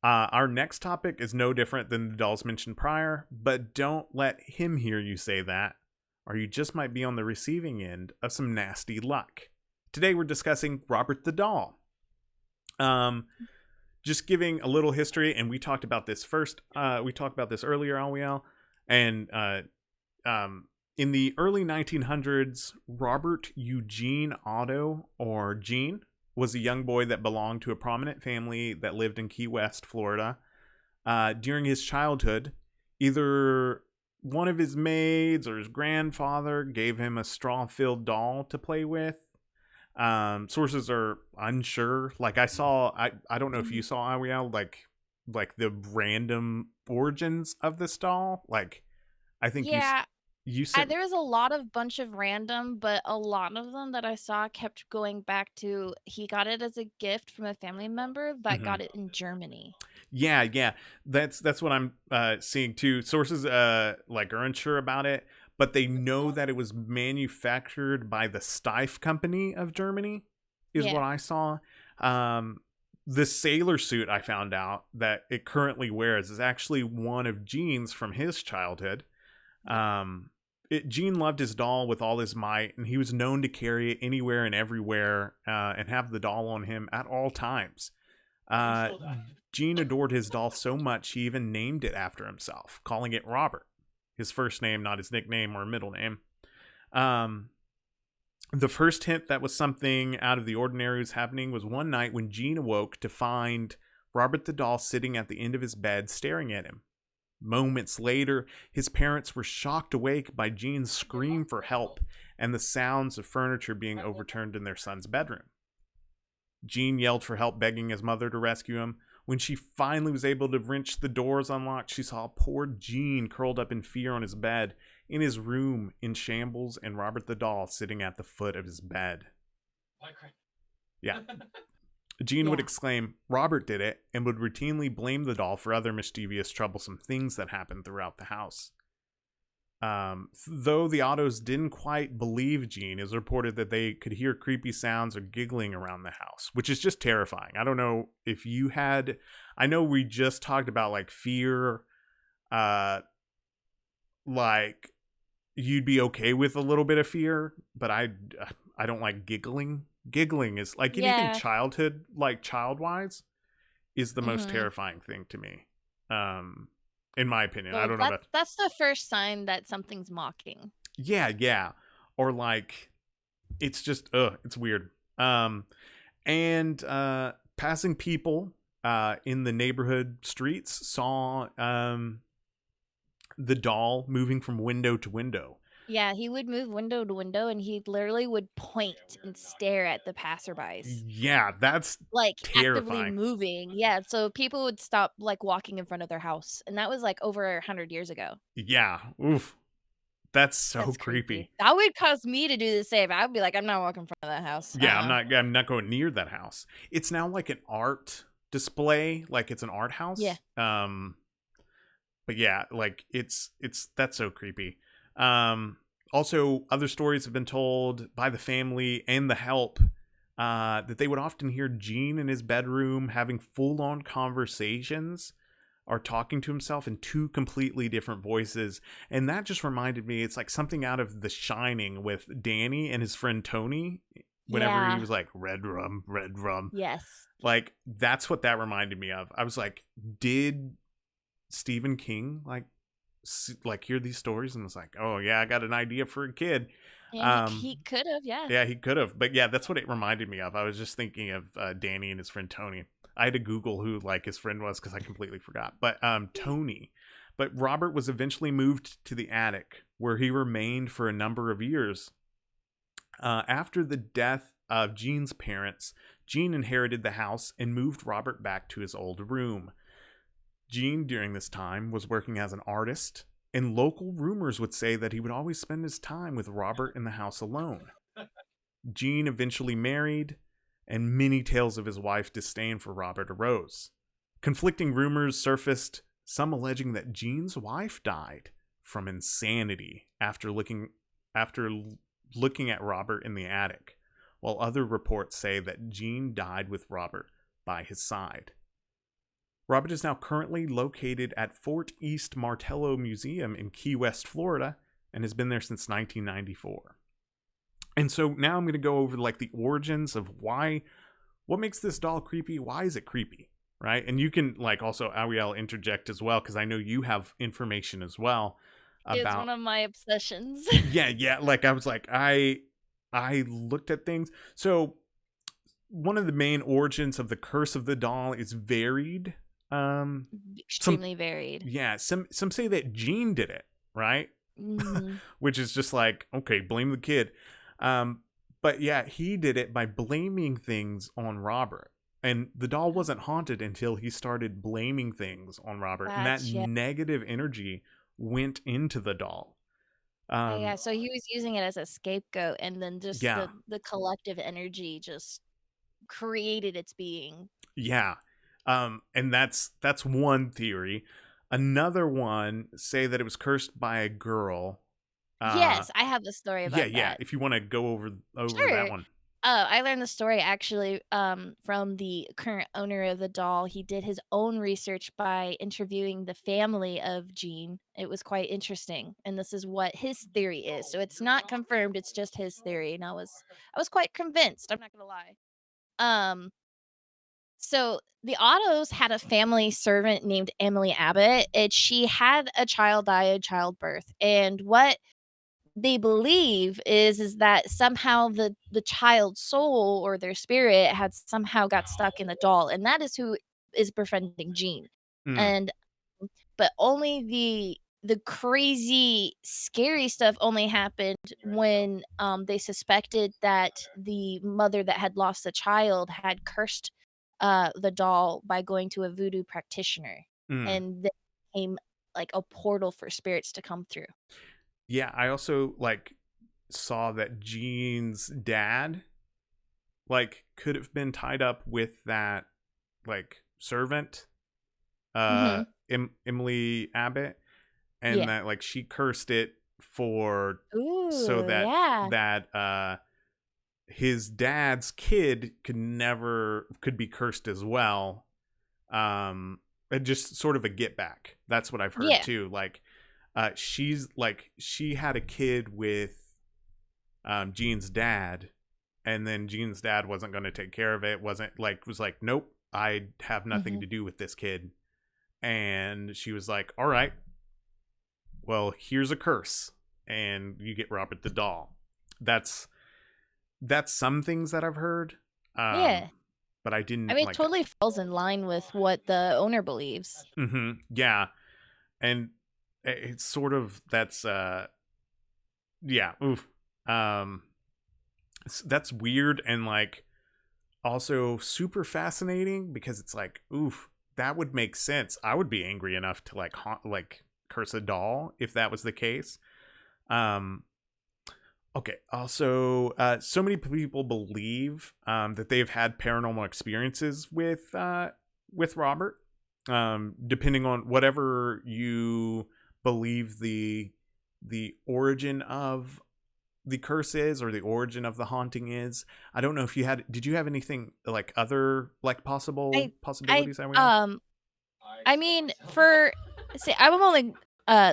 Our next topic is no different than the dolls mentioned prior, but don't let him hear you say that, or you just might be on the receiving end of some nasty luck. Today we're discussing Robert the Doll. Just giving a little history, and we talked about this first. We talked about this earlier, Awiel, and in the early 1900s, Robert Eugene Otto, or Gene, was a young boy that belonged to a prominent family that lived in Key West, Florida. During his childhood, either one of his maids or his grandfather gave him a straw-filled doll to play with. Sources are unsure. Like I don't know if you saw, Awiel, like the random origins of this doll. Like I think Yeah, you sent. there was a lot of bunch of random, but a lot of them that I saw kept going back to he got it as a gift from a family member that Mhm. got it in Germany. Yeah. That's what I'm seeing too. Sources like are unsure about it, but they know that it was manufactured by the Steiff Company of Germany, is Yeah. what I saw. The sailor suit I found out that it currently wears is actually one of Gene's from his childhood. Gene loved his doll with all his might, and he was known to carry it anywhere and everywhere, and have the doll on him at all times. Uh, Gene adored his doll so much he even named it after himself, calling it Robert, his first name, not his nickname or middle name. Um, the first hint that was something out of the ordinary was happening was one night when Gene awoke to find Robert the doll sitting at the end of his bed staring at him. Moments later, his parents were shocked awake by Gene's scream for help and the sounds of furniture being overturned in their son's bedroom. Gene yelled for help, begging his mother to rescue him. When she finally was able to wrench the doors unlocked, she saw poor Gene curled up in fear on his bed, in his room, in shambles, and Robert the doll sitting at the foot of his bed. Yeah. Gene would exclaim, "Robert did it," and would routinely blame the doll for other mischievous, troublesome things that happened throughout the house. Though the Ottos didn't quite believe Gene, it was reported that they could hear creepy sounds or giggling around the house, which is just terrifying. I don't know if you had... I know we just talked about, like, fear. Like, you'd be okay with a little bit of fear, but I don't like giggling. Giggling is, like, anything Yeah. childhood, like, child-wise, is the most Mhm. terrifying thing to me. In my opinion. I Well, don't know about... that's the first sign that something's mocking. Yeah. Or, like, it's just, it's weird. And passing people in the neighborhood streets saw the doll moving from window to window. Yeah, he would move window to window, and he literally would point and stare at the passerbys, Yeah, that's like, actively terrifying. moving. Yeah, so people would stop, like, walking in front of their house, and that was, like, over 100 years ago. Yeah, oof. That's so That's creepy. creepy. That would cause me to do the same. I'd be like, "I'm not walking in front of that house. Yeah, Uh-uh." I'm not going near that house. It's now like an art display, like it's an art Yeah. house. But yeah, like it's that's so creepy. Also, other stories have been told by the family and the help that they would often hear Gene in his bedroom having full-on conversations or talking to himself in two completely different voices. And that just reminded me, it's like something out of The Shining with Danny and his friend Tony whenever he Yeah. was like, red rum, red rum. Yes. Like, that's what that reminded me of. I was like, did Stephen King like hear these stories and was like, oh yeah, I got an idea for a kid? Yeah, he could've, yeah. Yeah, he could have. But yeah, that's what it reminded me of. I was just thinking of Danny and his friend Tony. I had to Google who like his friend was because I completely forgot. But Tony. But Robert was eventually moved to the attic where he remained for a number of years. After the death of Gene's parents, Gene inherited the house and moved Robert back to his old room. Gene, during this time, was working as an artist, and local rumors would say that he would always spend his time with Robert in the house alone. Gene eventually married, and many tales of his wife's disdain for Robert arose. Conflicting rumors surfaced, some alleging that Gene's wife died from insanity after looking at Robert in the attic, while other reports say that Gene died with Robert by his side. Robert is now currently located at Fort East Martello Museum in Key West, Florida, and has been there since 1994. And so now I'm going to go over like the origins of what makes this doll creepy? Why is it creepy? Right? And you can like also Awiel interject as well, because I know you have information as well It's about... one of my obsessions. yeah. Like I was like, I looked at things. So one of the main origins of the curse of the doll is varied. Some Extremely varied. some say that Gene did it, right? Mhm. Which is just like, okay, blame the kid. But yeah, he did it by blaming things on Robert. And the doll wasn't haunted until he started blaming things on Robert. And that Gotcha. negative energy went into the doll. Yeah, so he was using it as a scapegoat, and then just Yeah. the collective energy just created its being. Yeah. And that's one theory. Another one say that it was cursed by a girl. Yes, I have a story about Yeah. that. If you want to go over that Sure. one. I learned the story actually, from the current owner of the doll. He did his own research by interviewing the family of Jean. It was quite interesting, and this is what his theory is. So it's not confirmed, it's just his theory, and I was quite convinced, I'm not gonna lie. Um, so the Ottos had a family servant named Emily Abbott, and she had a child die in childbirth, and what they believe is that somehow the child's soul or their spirit had somehow got stuck in the doll, and that is who is befriending Jean. Mm, And but only the crazy, scary stuff only happened when, they suspected that the mother that had lost the child had cursed, the doll by going to a voodoo practitioner, mm. and then became like a portal for spirits to come through. Yeah, I also like saw that Jean's dad like could have been tied up with that like servant, Mhm. Emily Abbott, and Yeah. that like she cursed it for so Ooh, that yeah. that his dad's kid could be cursed as well. And just sort of a get back. That's what I've heard Yeah. too. Like she's like she had a kid with Jean's dad, and then Jean's dad wasn't going to take care of it. Wasn't like was like, nope, I have nothing Mhm. to do with this kid. And she was like, all right, well, here's a curse, and you get Robert the doll. That's that's some things that I've heard. Yeah. But I I didn't mean, it like. totally falls in line with what the owner believes. Yeah, and it's sort of that's yeah, oof. Um, that's weird and like also super fascinating because it's like, oof, that would make sense. I would be angry enough to like like curse a doll if that was the case. Um, okay. Also, so many people believe that they've had paranormal experiences with Robert. Depending on whatever you believe the origin of the curse is or the origin of the haunting is. I don't know if you had. Did you have anything like other like I I, possibilities, Awiel? um I mean, for see, I'm only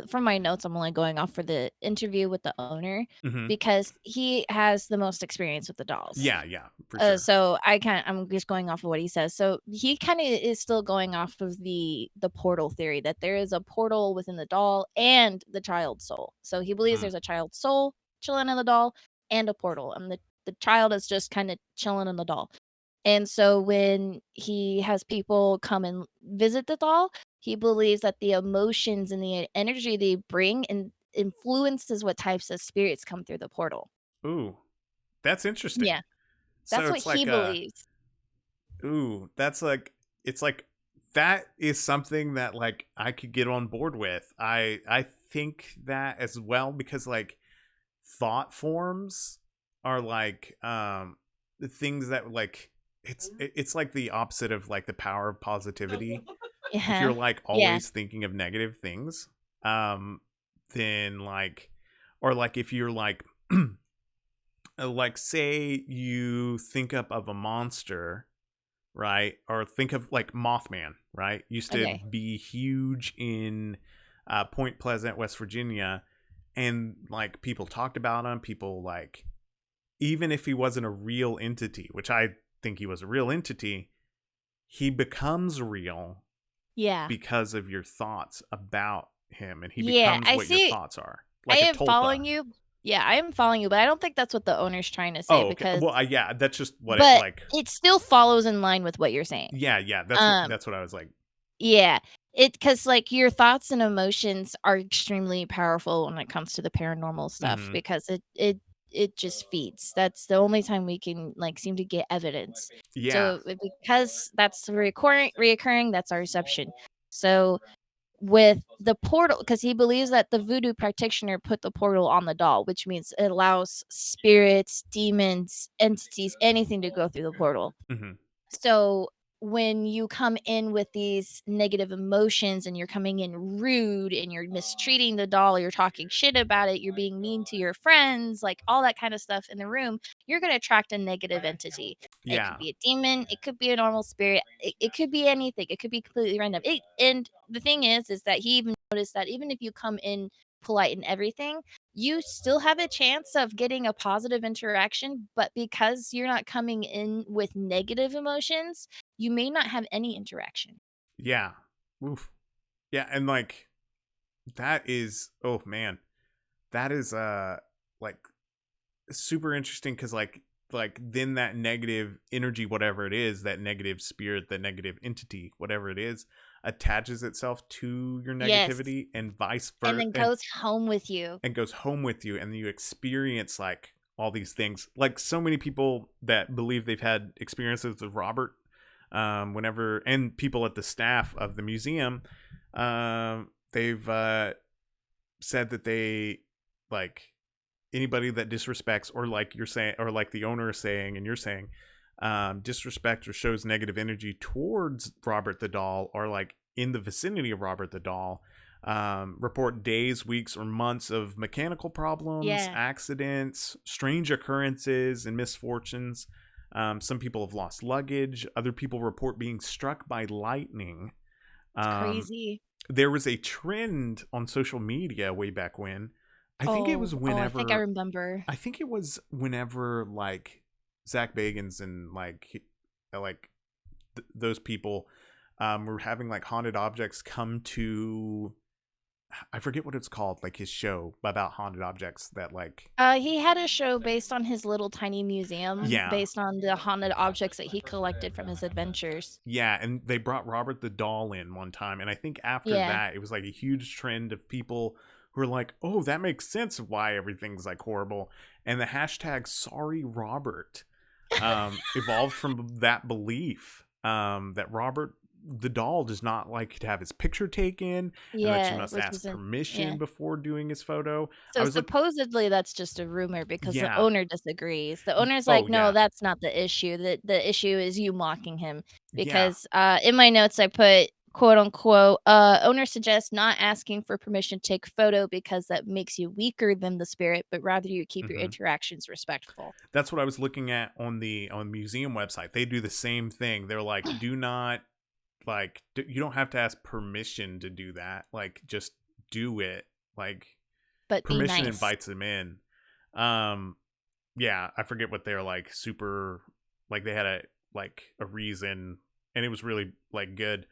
from my notes, I'm only going off for the interview with the owner Mm-hmm. because he has the most experience with the dolls. Yeah, yeah, for sure. So I'm just going off of what he says. So he kind of is still going off of the portal theory that there is a portal within the doll and the child's soul. So he believes Mm. there's a child's soul chilling in the doll and a portal, and the child is just kind of chilling in the doll. And so when he has people come and visit the doll, he believes that the emotions and the energy they bring and influences what types of spirits come through the portal. Ooh, that's interesting. Yeah, So that's what it's he like believes. ooh, that's like it's like that is something that like I could get on board with. I think that as well because like thought forms are like the things that like it's like the opposite of like the power of positivity. If you're Yeah. like Yeah. always thinking of negative things, um then like or like if you're like say you think up of a monster, right? Or think of like Mothman, right? Used to Okay. be huge in Point Pleasant, West Virginia, and like people talked about him. People like even if he wasn't a real entity, which I think he was a real entity, he becomes real Yeah. because of your thoughts about him, and he Yeah, becomes I what your see. thoughts are, I like a am tulpa. following you. Yeah, I am following you, but I don't think that's what the owner's trying to say Oh, okay. because Well, yeah, that's just what it but like. it still follows in line with what you're saying. Yeah, yeah, Um, that's what I was like. yeah. Because like, your thoughts and emotions are extremely powerful when it comes to the paranormal stuff Hmm. because it just feeds. That's the only time we can, like, seem to get evidence. Yeah. So, because that's reoccurring, that's our reception. So with the portal because he believes that the voodoo practitioner put the portal on the doll, which means it allows spirits, demons, entities, anything to go through the portal. Hmm. So when you come in with these negative emotions and you're coming in rude and you're mistreating the doll, you're talking shit about it, you're being mean to your friends, like all that kind of stuff in the room, you're going to attract a negative entity. It could Yeah. be a demon, it could be a normal spirit, it could be anything, it could be completely random. And the thing is that he even noticed that even if you come in polite and everything, you still have a chance of getting a positive interaction, but because you're not coming in with negative emotions, you may not have any interaction. Yeah. Oof. Yeah, and like that is, oh man. That is like super interesting cuz like then that negative energy, whatever it is, that negative spirit, that negative entity, whatever it is, attaches itself to your Yes, negativity and vice and versa, then goes home with you. and goes home with you, and you experience like all these things. Like so many people that believe they've had experiences with Robert, whenever, and people at the staff of the museum, they've said that they like anybody that disrespects, or like you're saying, or like the owner is saying and you're saying, disrespect or shows negative energy towards Robert the doll, or like in the vicinity of Robert the doll, report days, weeks, or months of mechanical problems, Yeah, accidents, strange occurrences, and misfortunes. Some people have lost luggage. Other people report being struck by lightning. it's Um, crazy. there was a trend on social media way back when. I think it was Oh, I think I whenever remember. I think it was whenever like Zach Bagans and like those people were having like haunted objects come to, I forget what it's called, like his show about haunted objects that like, He had a show based on his little tiny museum, yeah. based on the haunted objects that he collected from his adventures. Yeah, and they brought Robert the doll in one time, and I think after Yeah. that it was like a huge trend of people who are like, "Oh, that makes sense of why everything's like horrible." And the hashtag Sorry Robert evolved from that belief, that Robert the doll does not like to have his picture taken, and that you Yeah, must which ask isn't yeah. permission before doing his photo. I So was like, supposedly that's just a rumor because the yeah. owner disagrees. The owner's Oh like, "No, yeah. that's not the issue. The issue is you mocking him." Yeah. Because in my notes I put quote unquote, owner suggests not asking for permission to take a photo because that makes you weaker than the spirit, but rather you keep your Mhm. interactions respectful. That's what I was looking at on the museum website. They do the same thing. They're like, do not like you don't have to ask permission to do that. Like just do it. Like But be permission nice. invites them in. Um yeah, I forget what they're like super, like they had a reason, and it was really like good.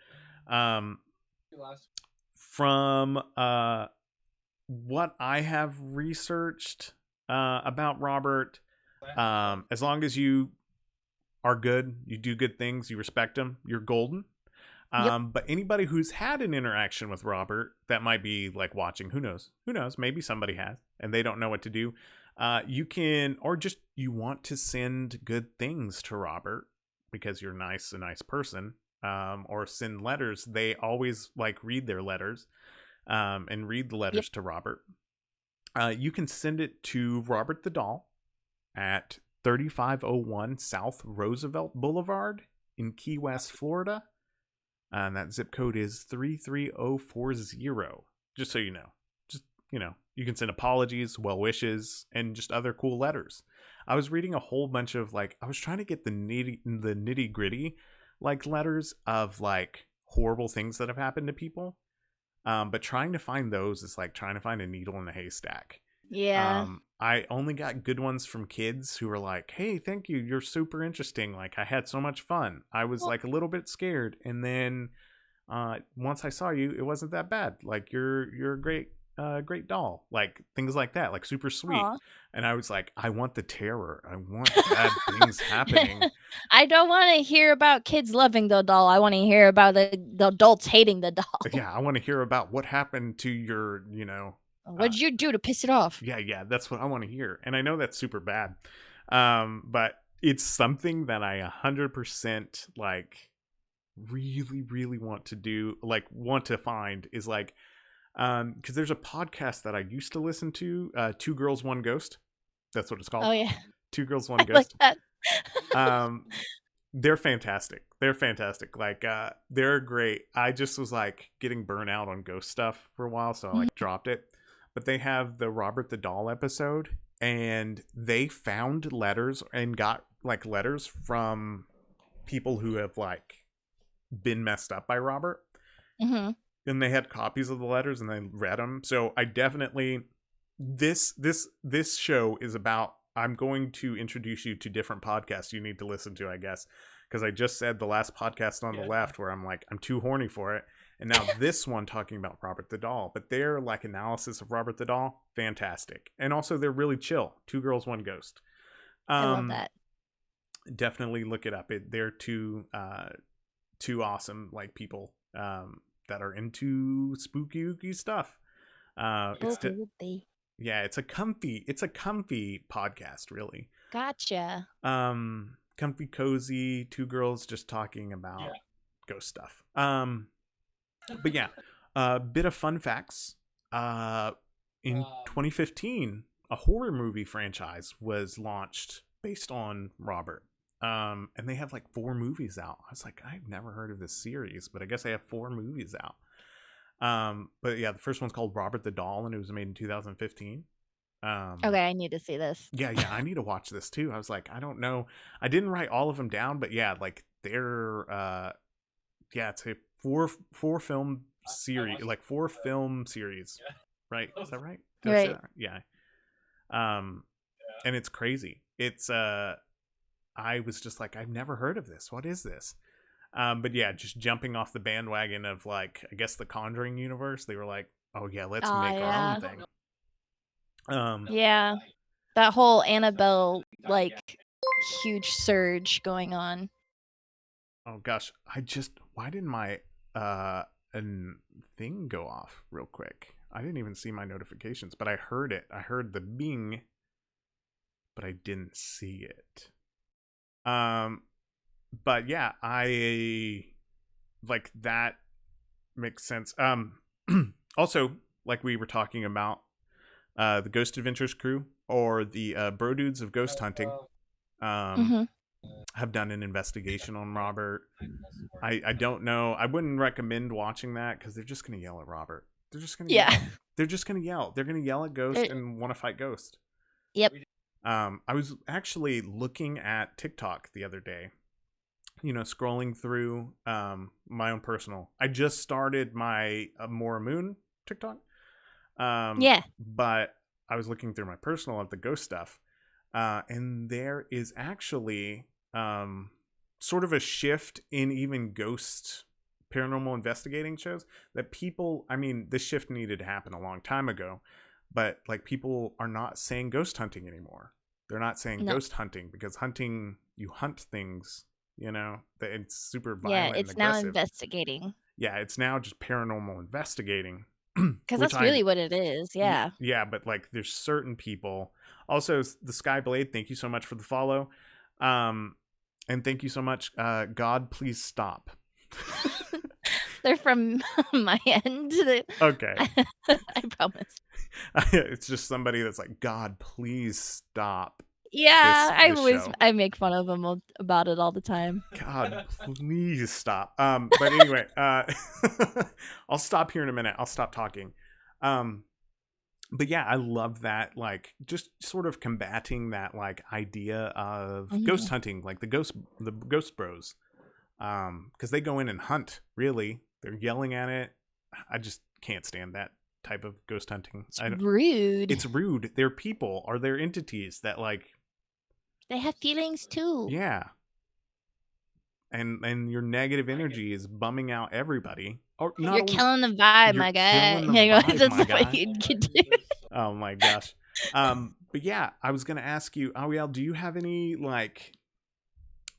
Um from what I have researched about Robert, as long as you are good, you do good things, you respect him, you're golden. Yep. But anybody who's had an interaction with Robert that might be like watching, who knows? Who knows? Maybe somebody has and they don't know what to do. You can, or just you want to send good things to Robert because you're nice, a nice person, or send letters. They always like read their letters, and read the Yep. letters to Robert. You can send it to Robert the Doll at 3501 South Roosevelt Boulevard in Key West, Florida. And that zip code is 33040. Just so you know. Just, you can send apologies, well wishes, and just other cool letters. I was reading a whole bunch of like, I was trying to get the nitty gritty like letters of like horrible things that have happened to people. But trying to find those is like trying to find a needle in a haystack. Yeah. I only got good ones from kids who were like, "Hey, thank you. You're super interesting. Like I had so much fun. I was Well, like a little bit scared, and then once I saw you, it wasn't that bad. Like you're a great doll. Like things like that. Like super sweet." aw. And I was like, "I want the terror. I want bad things happening. I don't wanna hear about kids loving the doll, I wanna hear about the adults hating the doll. Yeah, I want to hear about what happened to your, uh, What'd you do to piss it off? yeah, that's what I want to hear." And I know that's super bad. But it's something that I 100% like really, really want to do, like want to find is like, because there's a podcast that I used to listen to, Two Girls, One Ghost. That's what it's called. Oh, yeah. Two Girls, I One like Ghost. that. Um, They're fantastic. They're fantastic. Like they're great. I just was like getting burnt out on ghost stuff for a while, so I Mhm. like dropped it. But they have the Robert the Doll episode, and they found letters and got like letters from people who have like been messed up by Robert. Mhm. And they had copies of the letters and they read them. So I definitely this show is about, I'm going to introduce you to different podcasts you need to listen to, I guess, because I just said the last podcast on the left where I'm like I'm too horny for it, and now this one talking about Robert the Doll, but their like analysis of Robert the Doll, fantastic, and also they're really chill. Two girls, one ghost. I love Um, that. definitely look it up. They're two awesome like people that are into spooky ooky stuff. It's Spooky. yeah, it's a comfy podcast, really. Gotcha. Comfy cozy, two girls just talking about ghost stuff. But yeah, a bit of fun facts. In 2015, a horror movie franchise was launched based on Robert. And they have like 4 movies out. I was like, I've never heard of this series, but I guess they have 4 movies out. But yeah, the first one's called Robert the Doll, and it was made in 2015. Okay, I need to see this. Yeah, I need to watch this too. I was like, I don't know. I didn't write all of them down, but yeah, like they're yeah, it's a four film series, like 4 film series, right? Is that right? Did I say Right. that? Yeah. Um, and it's crazy. It's I was just like, I've never heard of this. What is this? But yeah, just jumping off the bandwagon of like, I guess the Conjuring universe. They were like, oh yeah, let's Oh, make our own yeah. thing. Yeah. That whole Annabelle, like, huge surge going on. Oh gosh, why didn't my an thing go off real quick? I didn't even see my notifications, but I heard it. I heard the bing, but I didn't see it. But yeah, I like that makes sense. Also, like we were talking about, the Ghost Adventures crew or the Bro Dudes of Ghost Hunting, um, Mhm. have done an investigation on Robert. I don't know. I wouldn't recommend watching that because they're just gonna yell at Robert. They're just gonna Yeah. yell. They're just gonna yell. They're gonna yell at Ghost They're- and want to fight Ghost. Yep. I was actually looking at TikTok the other day. You know, scrolling through my own personal. I just started my Mora Moon TikTok. Yeah. But I was looking through my personal of the ghost stuff, and there is actually sort of a shift in even ghost paranormal investigating shows that people, I mean, this shift needed to happen a long time ago, but like people are not saying ghost hunting anymore. They're not saying No. ghost hunting because hunting, you hunt things, you know, that it's super Yeah, violent and it's now aggressive. investigating. Yeah, it's now just paranormal investigating. Because Which that's really what it is. Yeah. yeah, but like there's certain people. Also, the Sky Blade, thank you so much for the follow. And thank you so much. God, please stop. They're from my end. Okay. I promise. It's just somebody that's like, God, please stop. Yeah, This show. I make fun of them about it all the time. God, please stop. But anyway, I'll stop here in a minute. I'll stop talking. But yeah, I love that, like just sort of combating that like idea of ghost hunting, like the ghost bros. Because they go in and hunt, really. They're yelling at it. I just can't stand that type of ghost hunting. It's rude. It's rude. They're people or they're entities that like They have feelings too. yeah. And your negative energy is bumming out everybody. Or not You're only, killing the vibe, you're my guy. killing the vibe, That's my the way guy. you could do. Oh my gosh. But yeah, I was gonna ask you, Awiel, do you have any like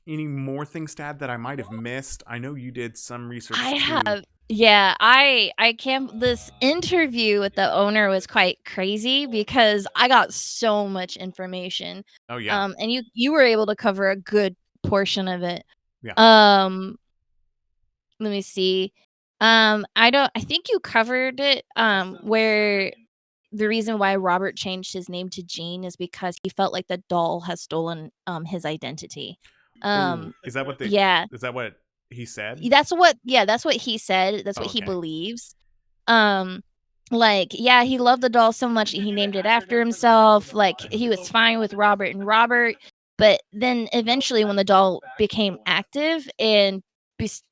any more things to add that I might have missed? I know you did some research. I have. Yeah, I can't. This interview with the owner was quite crazy because I got so much information. Oh yeah. And you were able to cover a good portion of it. Yeah. Let me see. I think you covered it. Where the reason why Robert changed his name to Gene is because he felt like the doll has stolen his identity. Ooh, Um, is that what the yeah, is that what he said? that's what he said. That's Oh, what he okay. believes. Um, like, yeah, he loved the doll so much he named it after himself. Like, he was fine with Robert and Robert, but then eventually, when the doll became active and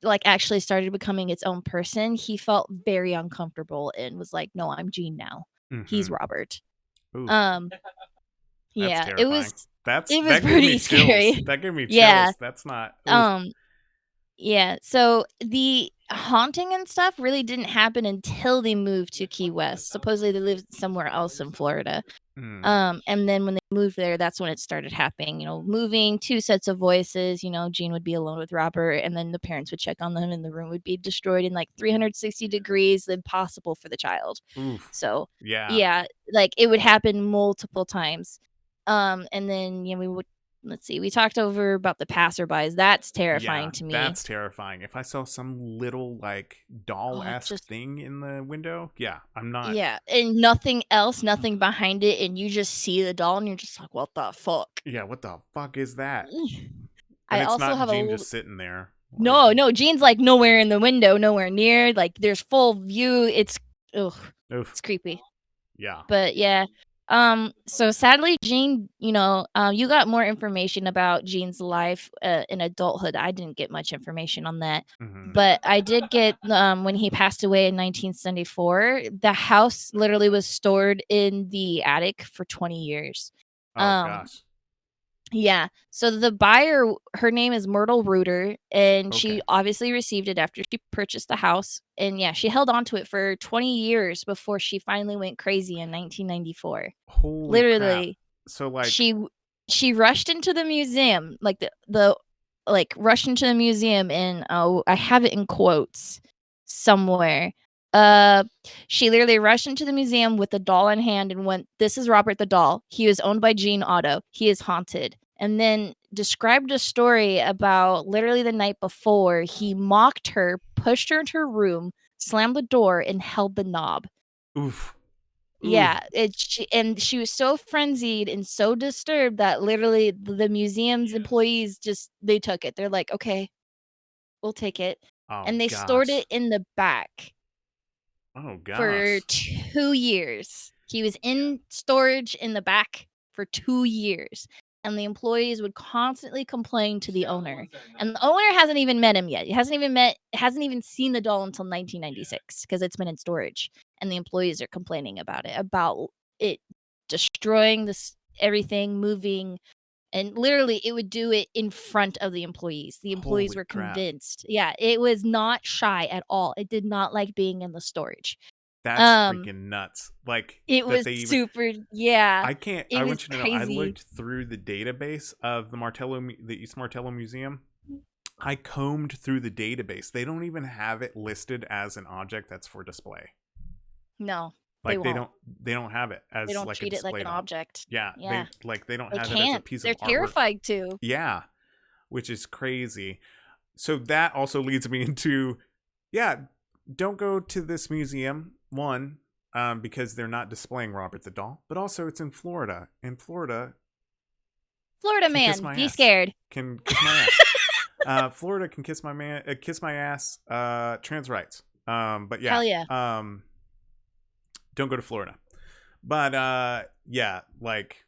like actually started becoming its own person, he felt very uncomfortable and was like, "No, I'm Gene now. He's Mm-hmm. Robert." Ooh, Um, that's yeah, terrifying. it was That gave me pretty chills. scary. That gave me Yeah. chills. That's not. Ooh. Um, yeah, so the haunting and stuff really didn't happen until they moved to Key West. Supposedly they lived somewhere else in Florida. Mm. And then when they moved there, that's when it started happening. Moving, two sets of voices. Gene would be alone with Robert, and then the parents would check on them, and the room would be destroyed in like 360 degrees, impossible for the child. Oof. So, Yeah. yeah, like it would happen multiple times. And then we would let's see, we talked over about the passerbys. That's Yeah, terrifying to me. that's terrifying. If I saw some little like doll-esque Just thing in the window, yeah, I'm not. yeah, and nothing else, nothing behind it, and you just see the doll, and you're just like, "What the fuck?" Yeah, what the fuck is that? And I it's also not have a Gene little just sitting there. Like, no, no, Jean's, like, nowhere in the window, nowhere near, like, there's full view, it's ugh, oof. it's creepy. Yeah. But, yeah, so sadly, Jean, you got more information about Jean's life, in adulthood. I didn't get much information on that, Hmm. but I did get, when he passed away in 1974, the house literally was stored in the attic for 20 years. Oh Um gosh. yeah. So the buyer, her name is Myrtle Reuter, and Okay. she obviously received it after she purchased the house. And yeah, she held on to it for 20 years before she finally went crazy in 1994. Holy crap. Literally, So like, she she rushed into the museum, like rushed into the museum, and oh, I have it in quotes somewhere. Uh, she literally rushed into the museum with the doll in hand and went, "This is Robert the doll. He is owned by Gene Otto. He is haunted." And then described a story about literally the night before he mocked her, pushed her into her room, slammed the door, and held the knob. oof. Oof. Yeah, she was so frenzied and so disturbed that literally the museum's employees just they took it. They're like, "Okay, we'll take it." Oh And they stored gosh. it in the back Oh for gosh. 2 years. He was in storage in the back for 2 years, and the employees would constantly complain to the owner, and the owner hasn't even met him yet. He hasn't even seen the doll until 1996 because 'cause it's been in storage, and the employees are complaining about it destroying this everything, moving, and literally, it would do it in front of the employees. The employees Holy were crap. convinced. Yeah, it was not shy at all. It did not like being in the storage. That's Um, freaking nuts. Like it that was they even super yeah, I can't I it was want you to know I crazy. looked through the database of the East Martello Museum. I combed through the database. They don't even have it listed as an object that's for display. No, they Like won't. they don't have it They as don't like a treat it like display an doll. object. Yeah, Yeah, they don't they have it as a can't. piece of They're artwork. terrified to. Yeah, which is crazy. So that also leads me into yeah, don't go to this museum. One, because they're not displaying Robert the doll, but also it's in Florida. In Florida, Florida can kiss man, my be ass. scared. Can kiss my ass. Florida can kiss my ass. Trans rights. But yeah, Hell yeah. don't go to Florida. But yeah, like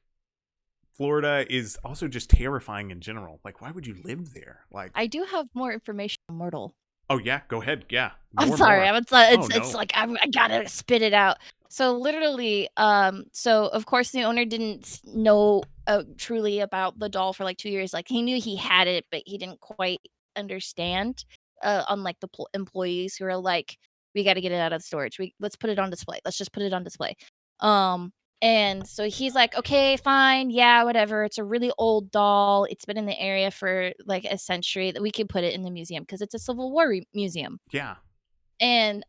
Florida is also just terrifying in general. Like, why would you live there? Like, I do have more information on Myrtle. oh yeah, go ahead. Yeah, I'm more, sorry. more. I was like, Oh it's no. like I gotta spit it out. So literally, so of course the owner didn't know truly about the doll for like 2 years. Like he knew he had it, but he didn't quite understand. Unlike the employees who are like, we got to get it out of storage. Let's put it on display. Let's just put it on display. Um, and so he's like, okay, fine, yeah, whatever. It's a really old doll. It's been in the area for like a century. That we could put it in the museum because it's a Civil War museum. Yeah. And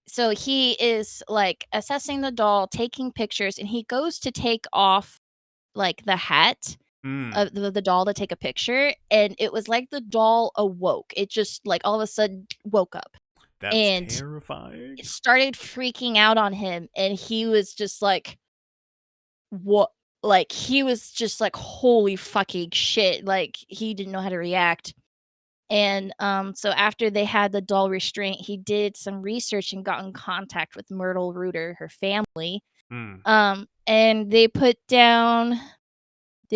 so he is like assessing the doll, taking pictures, and he goes to take off like the hat Mm, of the doll to take a picture, and it was like the doll awoke. It just like all of a sudden woke up that's and terrifying. it started freaking out on him, and he was just like, "What?" like, he was just like, "Holy fucking shit," like, he didn't know how to react. And, so after they had the doll restraint, he did some research and got in contact with Myrtle Reuter, her family, Mm. and they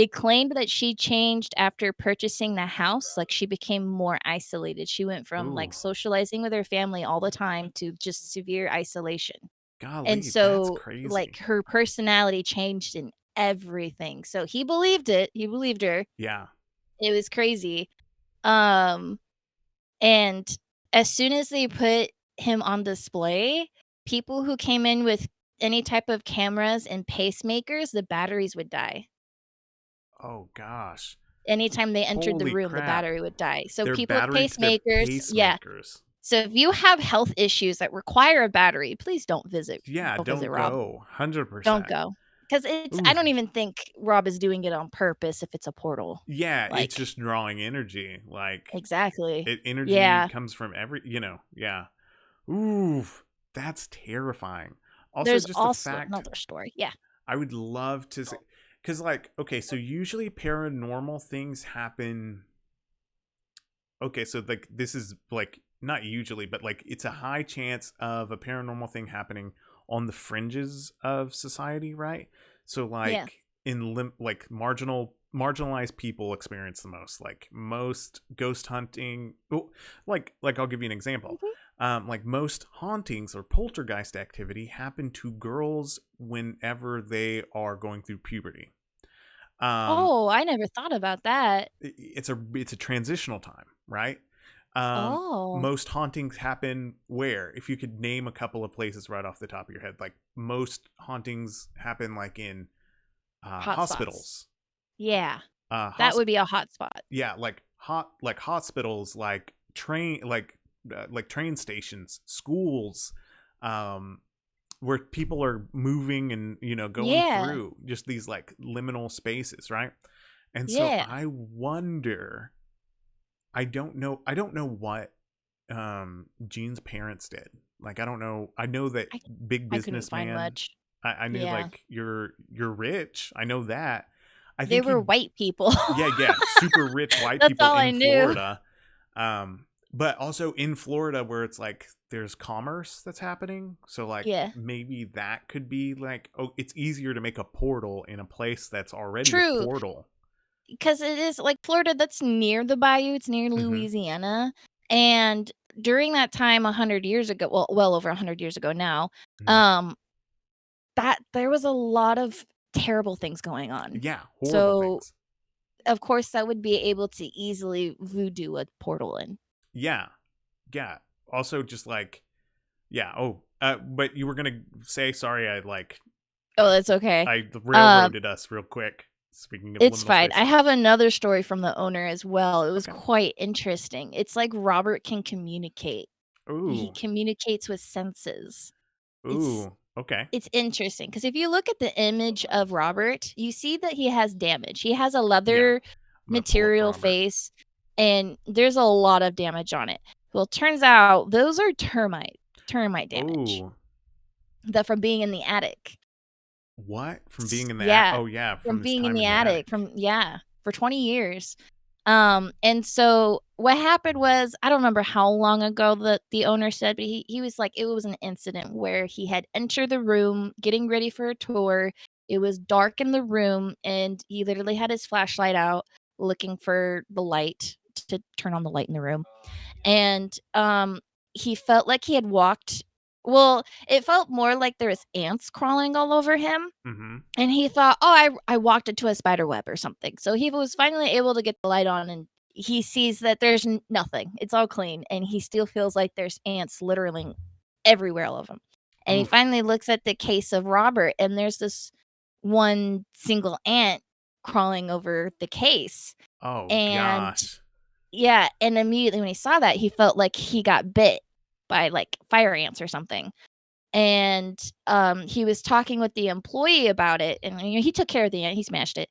claimed that she changed after purchasing the house, like, she became more isolated. She went from, Ooh. like, socializing with her family all the time to just severe isolation. And Golly, that's so, like, crazy. her personality changed in everything. So he believed it, he believed her. Yeah. It was crazy. Um, and as soon as they put him on display, people who came in with any type of cameras and pacemakers, the batteries would die. Oh gosh. Anytime they entered the Holy room, the crap. battery would die. So They're people with battery they're pacemakers, yeah. pacemakers. So if you have health issues that require a battery, please Yeah, don't visit don't Rob. go. Don't 100%. go, because I Ooh. don't even think Rob is doing it on purpose if it's a portal. Yeah, it's Like just drawing energy. Like exactly. energy Yeah. comes from yeah. Ooh, that's terrifying. Also There's just the also fact another story. Yeah. I would love to see cuz like okay, so usually paranormal things happen. Okay, so like this is like not usually, but like it's a high chance of a paranormal thing happening on the fringes of society, right? So Yeah. like like marginalized people experience the most. Like most ghost hunting, oh, like I'll give you an example. Mhm. Like most hauntings or poltergeist activity happen to girls whenever they are going through puberty. Um, Oh, I never thought about that. it's a transitional time, right? Oh, Most hauntings happen where? If you could name a couple of places right off the top of your head, like most hauntings happen like in hot spots. hospitals, Yeah. uh, That hosp- would be a hot spot. yeah, like hospitals, like train stations, schools, um, where people are moving and going Yeah. through just these like liminal spaces, right? And so Yeah. I wonder, I don't know what Gene's parents did. Like I don't know. I know that I big I couldn't find businessman. much. I knew Yeah. like you're rich. I know that. I They think were he white people. yeah, super rich white That's people all I in knew. Florida. But also in Florida where it's like there's commerce that's happening. So like Yeah. maybe that could be like, oh, it's easier to make a portal in a place that's already a True. portal. Because it is like Florida, that's near the bayou, it's near Mhm. Louisiana, and during that time 100 years ago, well over 100 years ago now, Mhm. um, that there was a lot of terrible things going on. Yeah, horrible So, things. of course, that would be able to easily voodoo a portal in. Yeah. Yeah. Also just like yeah, oh, but you were going to say sorry Oh, that's okay. I Um, railroaded us real quick. Speaking of it's liminal fine. I spaces. have another story from the owner as well. It was Okay. quite interesting. It's like Robert can communicate. He Ooh. communicates with senses. It's Ooh. Okay. It's interesting because if you look at the image of Robert, you see that he has damage. He has a Yeah. leather I'm going to pull up material Robert. face, and there's a lot of damage on it. Well, turns out those are termite damage Ooh. that from being in the attic. What? From being in the Yeah, oh yeah, from from his being in time the in the attic attic. from yeah, for 20 years. And so what happened was, I don't remember how long ago the owner said, but he was like, it was an incident where he had entered the room getting ready for a tour. It was dark in the room, and he literally had his flashlight out looking for the light to turn on the light in the room. And he felt like he had walked, well, it felt more like there was ants crawling all over him, Mhm. and he thought, "Oh, I walked into a spider web or something." So he was finally able to get the light on, and he sees that there's nothing. It's all clean, and he still feels like there's ants littering everywhere all of him. And he Oof. finally looks at the case of Robert, and there's this one single ant crawling over the case. Oh And gosh. yeah, and immediately when he saw that, he felt like he got bit by like fire ants or something. And he was talking with the employee about it, and he took care of the ant, he smashed it.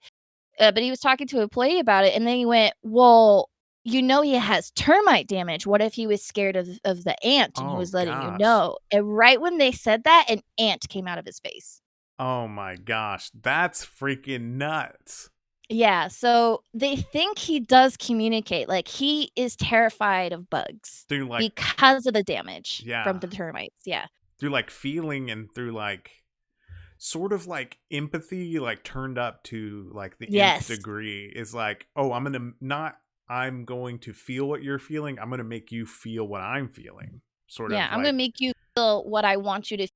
But he was talking to an employee about it, and then he went, "Well, he has termite damage. What if he was scared of the ant and he Oh was letting you gosh. know?" And right when they said that, an ant came out of his face. Oh my gosh, that's freaking nuts. Yeah, so they think he does communicate, like, he is terrified of bugs Through like, because of the damage from yeah, the termites, yeah. through like feeling and through like sort of like empathy, like turned up to like the nth Yes. degree, is like, oh, I'm gonna not, I'm going to feel what you're feeling. I'm gonna make you feel what I'm feeling. Sort Yeah, of I'm gonna like, make you feel what I want you to